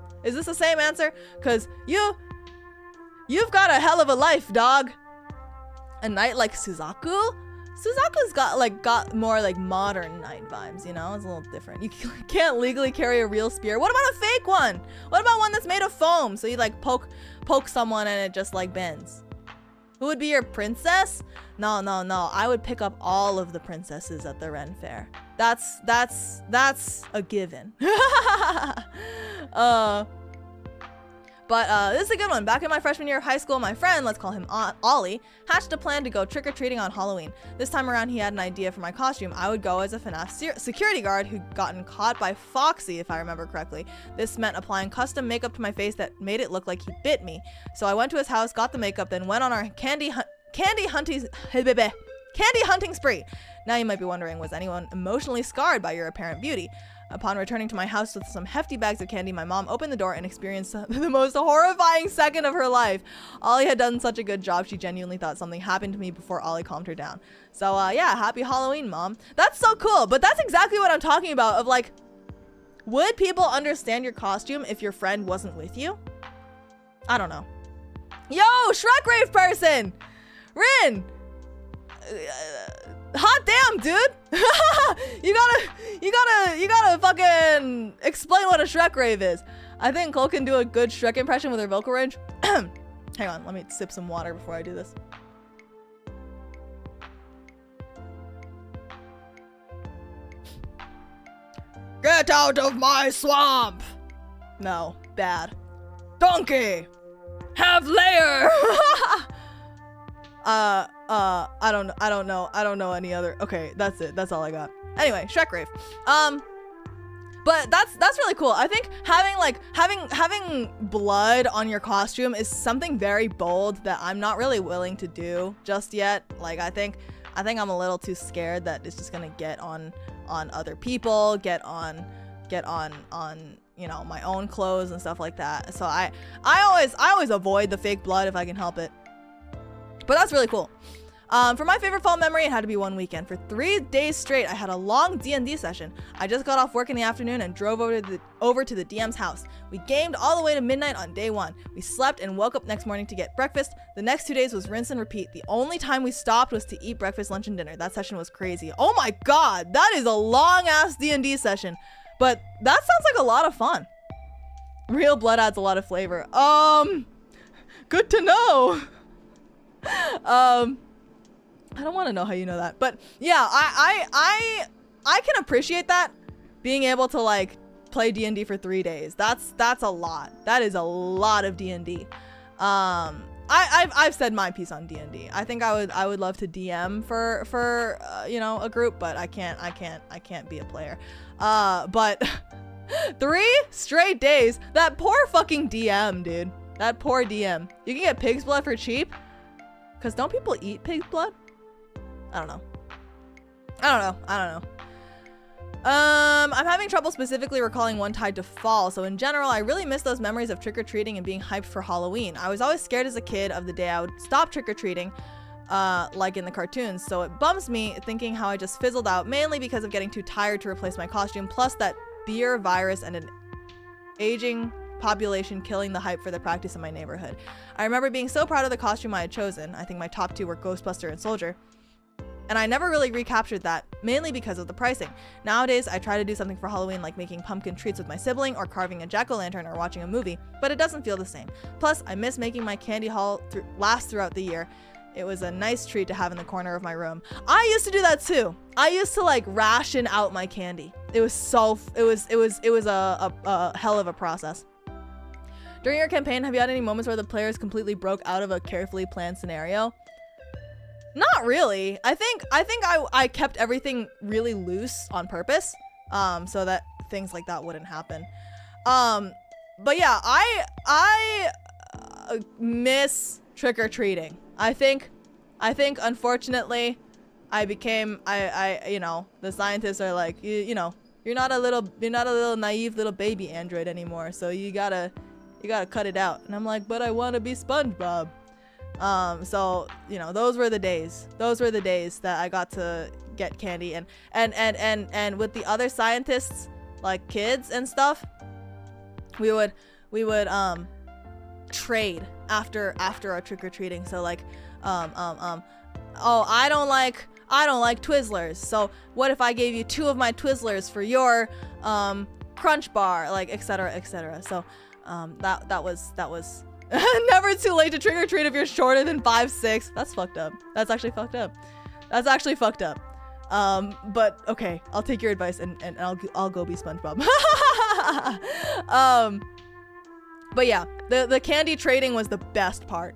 answer? Cause you've got a hell of a life, dog. A night like Suzaku? Suzaku's got more like modern knight vibes, you know? It's a little different. You can't legally carry a real spear. What about a fake one? What about one that's made of foam? So you like poke someone and it just like bends. Who would be your princess? No. I would pick up all of the princesses at the Ren Fair. That's a given. But this is a good one. Back in my freshman year of high school, my friend, let's call him Ollie, hatched a plan to go trick-or-treating on Halloween. This time around, he had an idea for my costume. I would go as a FNAF security guard who'd gotten caught by Foxy, if I remember correctly. This meant applying custom makeup to my face that made it look like he bit me. So I went to his house, got the makeup, then went on our candy hunting spree. Now you might be wondering, was anyone emotionally scarred by your apparent beauty? Upon returning to my house with some hefty bags of candy, my mom opened the door and experienced the most horrifying second of her life. Ollie had done such a good job, she genuinely thought something happened to me before Ollie calmed her down. So yeah, happy Halloween, Mom. That's so cool, but that's exactly what I'm talking about, of like, would people understand your costume if your friend wasn't with you? I don't know. Yo, Shrek rave person! Rin! Hot damn, dude! you gotta fucking explain what a Shrek rave is. I think Cole can do a good Shrek impression with her vocal range. Hang on, let me sip some water before I do this. Get out of my swamp! No, bad. Donkey! Have layer! I don't know any other. Okay, that's it. That's all I got. Anyway, Shrek rave. But that's really cool. I think having blood on your costume is something very bold that I'm not really willing to do just yet. Like I think I'm a little too scared that it's just gonna get on other people, get on you know, my own clothes and stuff like that. So I always avoid the fake blood if I can help it. But that's really cool. For my favorite fall memory, it had to be one weekend. For 3 days straight, I had a long D&D session. I just got off work in the afternoon and drove over to the DM's house. We gamed all the way to midnight on day 1. We slept and woke up next morning to get breakfast. The next 2 days was rinse and repeat. The only time we stopped was to eat breakfast, lunch, and dinner. That session was crazy. Oh my god, that is a long-ass D&D session. But that sounds like a lot of fun. Real blood adds a lot of flavor. Good to know. I don't want to know how you know that, but yeah, I can appreciate that, being able to like play D&D for 3 days. That's a lot. That is a lot of D&D. I've said my piece on D&D. I think I would love to DM for you know, a group, but I can't be a player. But 3 straight days. That poor fucking DM, dude. That poor DM. You can get pig's blood for cheap. Cause don't people eat pig's blood? I don't know. I'm having trouble specifically recalling one tied to fall, so in general, I really miss those memories of trick-or-treating and being hyped for Halloween. I was always scared as a kid of the day I would stop trick-or-treating, like in the cartoons. So it bums me thinking how I just fizzled out, mainly because of getting too tired to replace my costume, plus that beer virus and an aging population killing the hype for the practice in my neighborhood. I remember being so proud of the costume I had chosen. I think my top 2 were Ghostbuster and Soldier. And I never really recaptured that, mainly because of the pricing. Nowadays, I try to do something for Halloween like making pumpkin treats with my sibling or carving a jack-o'-lantern or watching a movie, but it doesn't feel the same. Plus, I miss making my candy haul last throughout the year. It was a nice treat to have in the corner of my room. I used to do that too. I used to like ration out my candy. It was a hell of a process. During your campaign, have you had any moments where the players completely broke out of a carefully planned scenario? Not really. I think I kept everything really loose on purpose, so that things like that wouldn't happen. But yeah, I miss trick-or-treating. I think unfortunately I you know, the scientists are like, you know, you're not a little naive little baby android anymore, so you gotta cut it out. And I'm like, but I want to be SpongeBob. So, you know, those were the days that I got to get candy, and with the other scientists, like kids and stuff, we would trade after our trick-or-treating. So like, oh, I don't like Twizzlers, so what if I gave you 2 of my Twizzlers for your Crunch Bar, like, etc. So that was never too late to trick-or-treat if you're shorter than 5'6". That's fucked up. That's actually fucked up. But okay, I'll take your advice and I'll go be SpongeBob. But yeah, the candy trading was the best part.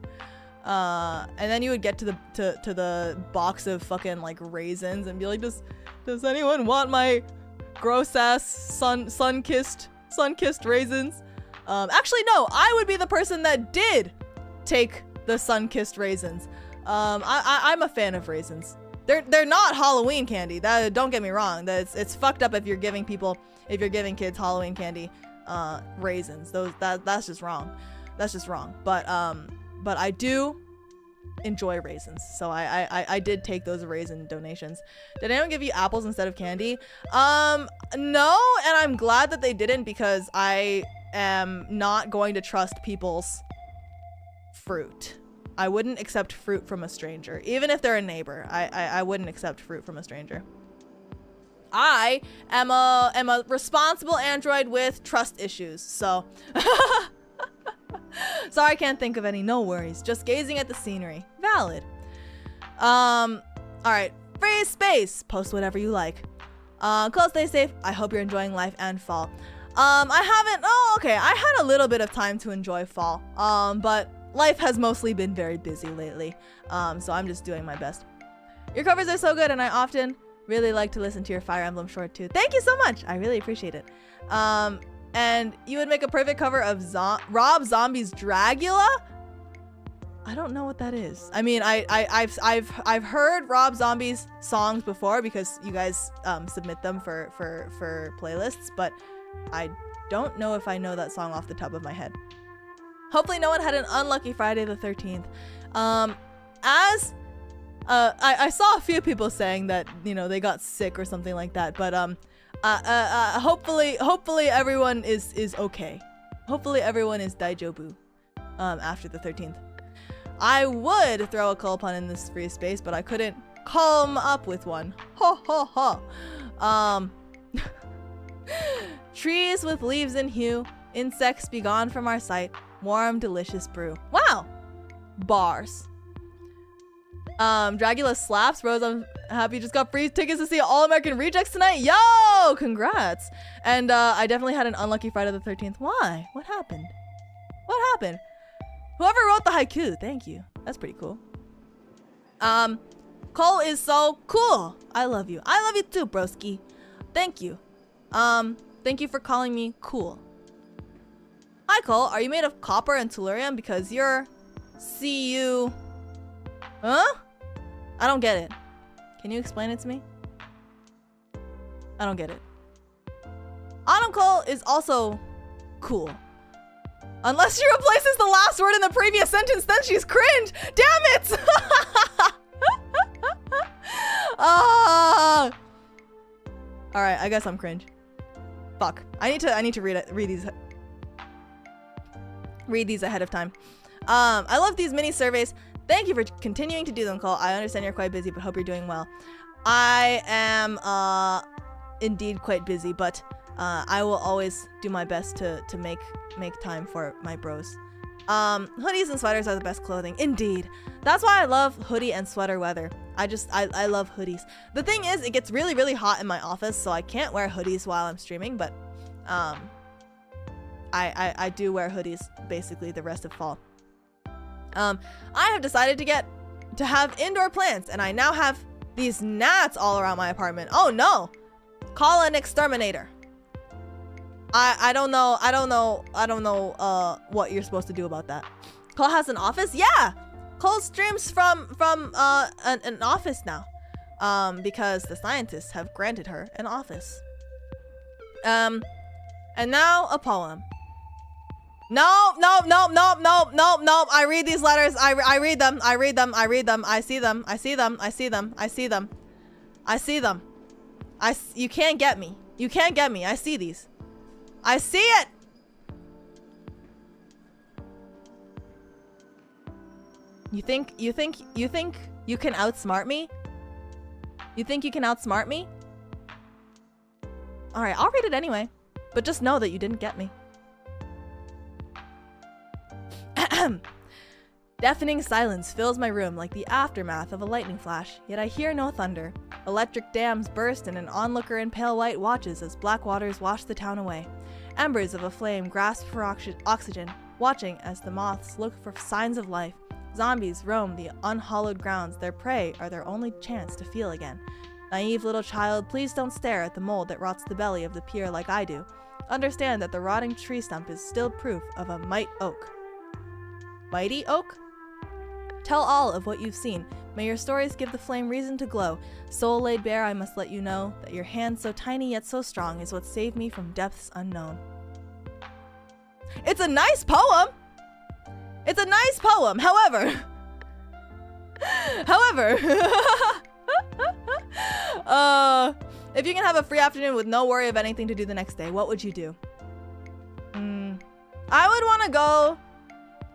And then you would get to the box of fucking like raisins and be like, does anyone want my gross ass sun-kissed raisins? Actually, no, I would be the person that did take the sun-kissed raisins. I'm a fan of raisins. They're not Halloween candy. Don't get me wrong. It's fucked up if you're giving kids Halloween candy, raisins. That's just wrong. But I do enjoy raisins, so I did take those raisin donations. Did anyone give you apples instead of candy? No, and I'm glad that they didn't, because I am not going to trust people's fruit. I wouldn't accept fruit from a stranger, even if they're a neighbor. I wouldn't accept fruit from a stranger. I am a responsible android with trust issues, so sorry, I can't think of any. No worries. Just gazing at the scenery. Valid. All right. Free space. Post whatever you like. Close, stay safe. I hope you're enjoying life and fall. I haven't. Oh, okay. I had a little bit of time to enjoy fall. But life has mostly been very busy lately. So I'm just doing my best. Your covers are so good, and I often really like to listen to your Fire Emblem short too. Thank you so much. I really appreciate it. And you would make a perfect cover of Rob Zombie's Dragula? I don't know what that is. I mean, I've heard Rob Zombie's songs before because you guys submit them for playlists, but I don't know if I know that song off the top of my head. Hopefully no one had an unlucky Friday the 13th. I saw a few people saying that, you know, they got sick or something like that, but hopefully everyone is okay. Hopefully everyone is daijobu after the 13th. I would throw a call pun in this free space, but I couldn't come up with one. Ho ho ho. Trees with leaves in hue, insects be gone from our sight, warm delicious brew. Wow. Bars. Dragula slaps. Rose, I'm happy you just got free tickets to see All American Rejects tonight. Yo, congrats. And I definitely had an unlucky Friday the 13th. Why? What happened? Whoever wrote the haiku, thank you. That's pretty cool. Cole is so cool. I love you. I love you too, broski. Thank you. Thank you for calling me cool. Hi, Cole. Are you made of copper and tellurium? Because you're CU. Huh? I don't get it. Can you explain it to me? I don't get it. Autumn Cole is also cool. Unless she replaces the last word in the previous sentence, then she's cringe. Damn it! Ah! All right, I guess I'm cringe. Fuck. I need to read these ahead of time. I love these mini surveys. Thank you for continuing to do them, Cole. I understand you're quite busy, but hope you're doing well. I am indeed quite busy, but I will always do my best to make time for my bros. Hoodies and sweaters are the best clothing. Indeed. That's why I love hoodie and sweater weather. I love hoodies. The thing is, it gets really, really hot in my office, so I can't wear hoodies while I'm streaming, but I do wear hoodies basically the rest of fall. I have decided to have indoor plants, and I now have these gnats all around my apartment. Oh no! Call an exterminator. I don't know what you're supposed to do about that. Cole has an office? Yeah! Cole streams from an office now. Because the scientists have granted her an office. And now a poem. No. I read these letters. I read them. I see them. You can't get me. I see these. I see it. You think you can outsmart me? You think you can outsmart me? All right, I'll read it anyway. But just know that you didn't get me. Deafening silence fills my room like the aftermath of a lightning flash, yet I hear no thunder. Electric dams burst and an onlooker in pale white watches as black waters wash the town away. Embers of a flame grasp for oxygen, watching as the moths look for signs of life. Zombies roam the unhallowed grounds, their prey are their only chance to feel again. Naive little child, please don't stare at the mold that rots the belly of the pier like I do. Understand that the rotting tree stump is still proof of a mighty oak. Mighty oak? Tell all of what you've seen. May your stories give the flame reason to glow. Soul laid bare, I must let you know that your hand so tiny yet so strong is what saved me from depths unknown. It's a nice poem! It's a nice poem, however, if you can have a free afternoon with no worry of anything to do the next day, what would you do? I would want to go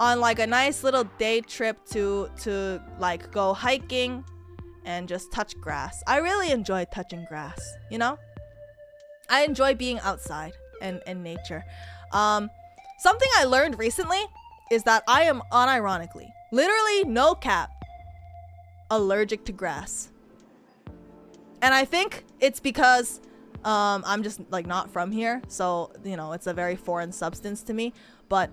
on like a nice little day trip to like go hiking and just touch grass. I really enjoy touching grass, you know? I enjoy being outside and nature. Something I learned recently is that I am unironically, literally no cap, allergic to grass. And I think it's because I'm just like not from here, so you know, it's a very foreign substance to me. But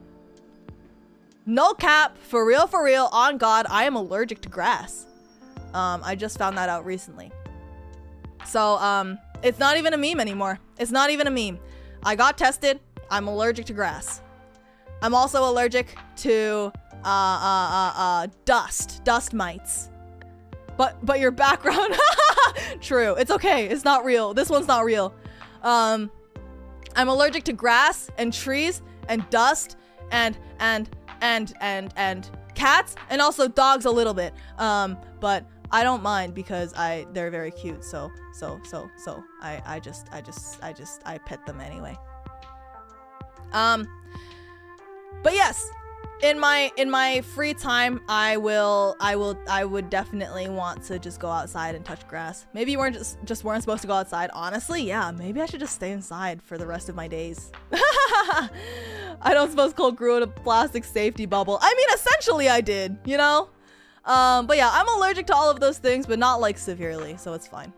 no cap, for real, on God, I am allergic to grass. I just found that out recently. So it's not even a meme anymore. It's not even a meme. I got tested. I'm allergic to grass. I'm also allergic to dust mites. But your background, true. It's okay. It's not real. This one's not real. I'm allergic to grass and trees and dust and cats and also dogs a little bit. But I don't mind because they're very cute. So I pet them anyway. But yes, in my free time, I would definitely want to just go outside and touch grass. Maybe you weren't just weren't supposed to go outside. Honestly, yeah, maybe I should just stay inside for the rest of my days. I don't suppose Cole grew in a plastic safety bubble. I mean, essentially I did, you know? But yeah, I'm allergic to all of those things, but not like severely, so it's fine.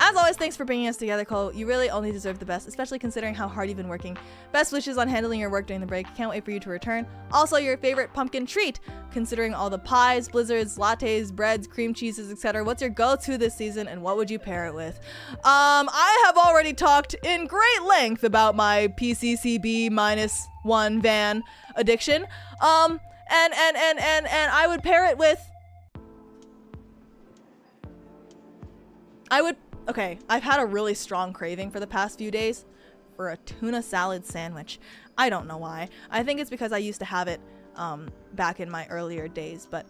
As always, thanks for bringing us together, Cole. You really only deserve the best, especially considering how hard you've been working. Best wishes on handling your work during the break. Can't wait for you to return. Also, your favorite pumpkin treat, considering all the pies, blizzards, lattes, breads, cream cheeses, etc. What's your go-to this season, and what would you pair it with? I have already talked in great length about my PCCB-1 van addiction. And I would pair it with... Okay, I've had a really strong craving for the past few days for a tuna salad sandwich. I don't know why. I think it's because I used to have it back in my earlier days, but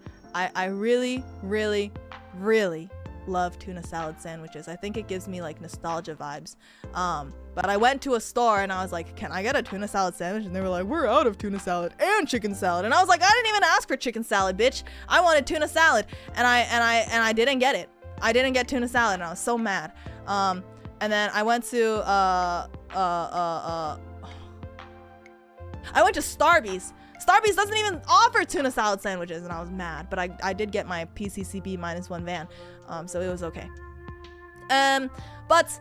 I really, really, really love tuna salad sandwiches. I think it gives me like nostalgia vibes. But I went to a store and I was like, can I get a tuna salad sandwich? And they were like, we're out of tuna salad and chicken salad. And I was like, I didn't even ask for chicken salad, bitch. I wanted tuna salad. And I didn't get it. I didn't get tuna salad and I was so mad. And then I went to Starbucks. Starbucks doesn't even offer tuna salad sandwiches, and I was mad, but I did get my PCCB -1 van, so it was okay. But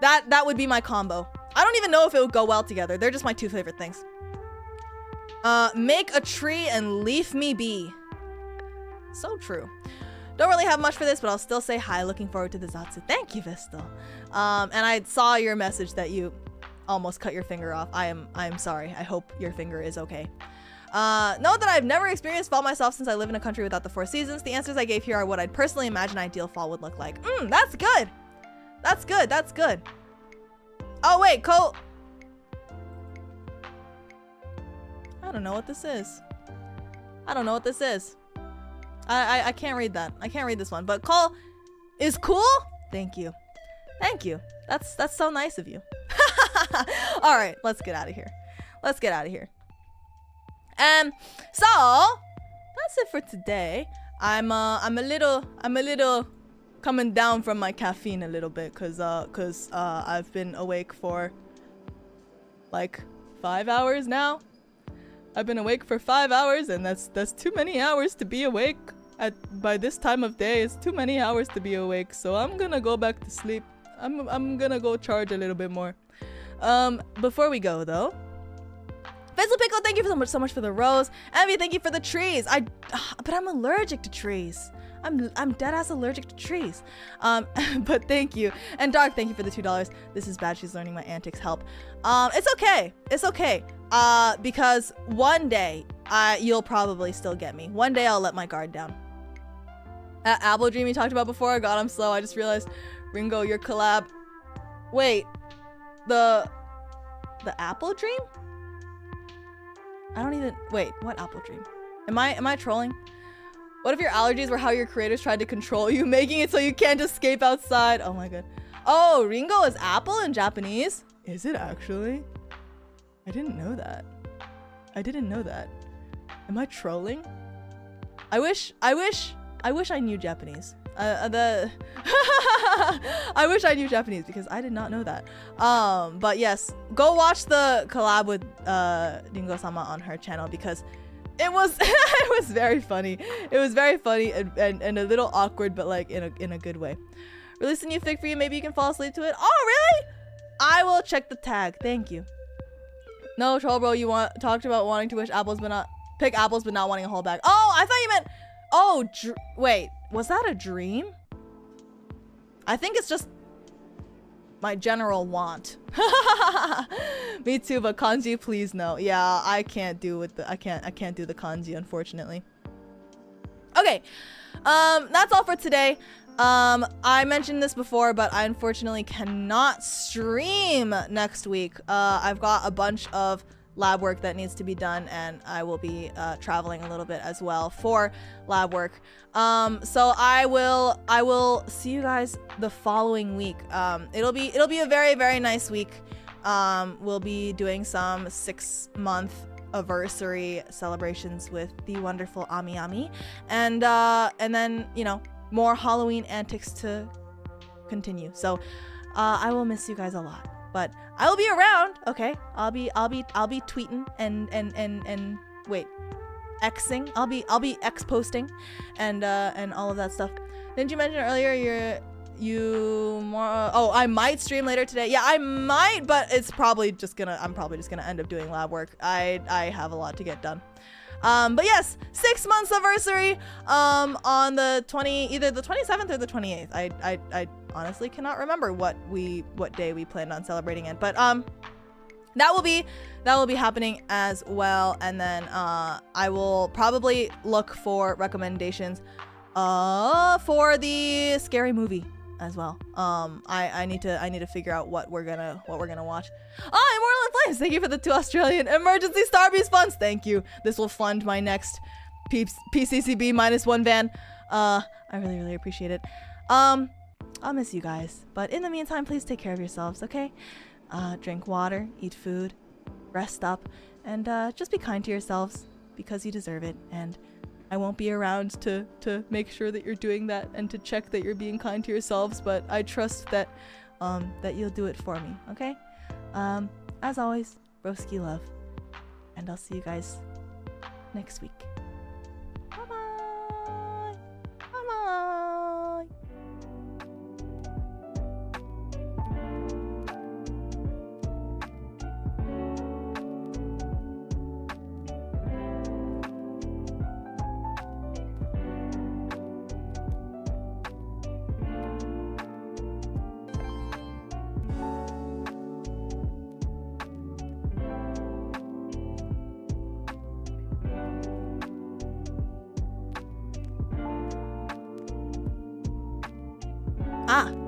that would be my combo. I don't even know if it would go well together. They're just my two favorite things. Make a tree and leave me be. So true. Don't really have much for this, but I'll still say hi. Looking forward to the Zatsu. Thank you, Vistal. And I saw your message that you almost cut your finger off. I am sorry. I hope your finger is okay. Note that I've never experienced fall myself since I live in a country without the 4 seasons. The answers I gave here are what I'd personally imagine ideal fall would look like. That's good. That's good. That's good. Oh, wait, Cole. I don't know what this is. I don't know what this is. I can't read that. I can't read this one. But Cole is cool? Thank you. Thank you. That's so nice of you. All right, let's get out of here. Let's get out of here. So that's it for today. I'm a little coming down from my caffeine a little bit cause I've been awake for like 5 hours now. I've been awake for 5 hours, and that's too many hours to be awake by this time of day. It's too many hours to be awake, so I'm gonna go back to sleep. I'm gonna go charge a little bit more. Before we go though, Fizzle Pickle, thank you so much for the rose. Envy, thank you for the trees. But I'm allergic to trees. I'm dead ass allergic to trees. But thank you. And Dark, thank you for the $2. This is bad. She's learning my antics. Help. It's okay. It's okay. Because one day, you'll probably still get me. One day I'll let my guard down. Apple Dream you talked about before. God, I'm slow. I just realized, Ringo, your collab. Wait, the Apple Dream? I don't even, wait, what Apple Dream? Am I trolling? What if your allergies were how your creators tried to control you, making it so you can't escape outside? Oh my god. Oh, Ringo is apple in Japanese? Is it actually? I didn't know that. I didn't know that. Am I trolling? I wish I knew Japanese. I wish I knew Japanese because I did not know that. But yes, go watch the collab with Ringo-sama on her channel because it was it was very funny. It was very funny and a little awkward, but like in a good way. Release a new fic for you. Maybe you can fall asleep to it. Oh really? I will check the tag. Thank you. No, troll bro, you talked about wanting to wish apples but not pick apples but not wanting a whole bag. Oh, I thought you meant. Oh, wait, was that a dream? I think it's just my general want. Me too, but kanji, please no. Yeah, I can't do with the I can't do the kanji, unfortunately. Okay, that's all for today. I mentioned this before, but I unfortunately cannot stream next week. I've got a bunch of lab work that needs to be done, and I will be traveling a little bit as well for lab work. So I will see you guys the following week. It'll be a very, very nice week. We'll be doing some 6-month anniversary celebrations with the wonderful Ami Ami, and then, you know, more Halloween antics to continue. So I will miss you guys a lot. But I will be around, okay? I'll be tweeting and wait, Xing. I'll be X posting and all of that stuff. Didn't you mention earlier oh, I might stream later today. Yeah, I might, but I'm probably just gonna end up doing lab work. I have a lot to get done. But yes, 6 months anniversary on the either the 27th or the 28th. I honestly cannot remember what day we planned on celebrating it, but that will be happening as well. And then I will probably look for recommendations for the scary movie as well. I need to figure out what we're gonna watch. Oh, Immortal in Flames, thank you for the 2 Australian emergency Starbucks funds. Thank you. This will fund my next PCCB -1 van. I really appreciate it. I'll miss you guys, but in the meantime, please take care of yourselves, okay? Drink water, eat food, rest up, and just be kind to yourselves because you deserve it. And I won't be around to make sure that you're doing that and to check that you're being kind to yourselves, but I trust that that you'll do it for me, okay? As always, broski love, and I'll see you guys next week. Bye-bye! Bye-bye!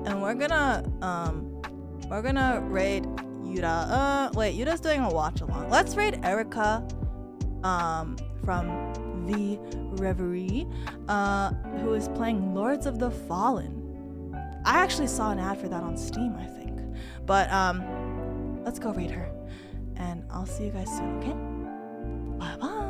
And we're gonna raid Yuta. Wait, Yuta's doing a watch along. Let's raid Erica from the Reverie, who is playing Lords of the Fallen. I actually saw an ad for that on Steam, I think. But let's go raid her. And I'll see you guys soon, okay? Bye bye.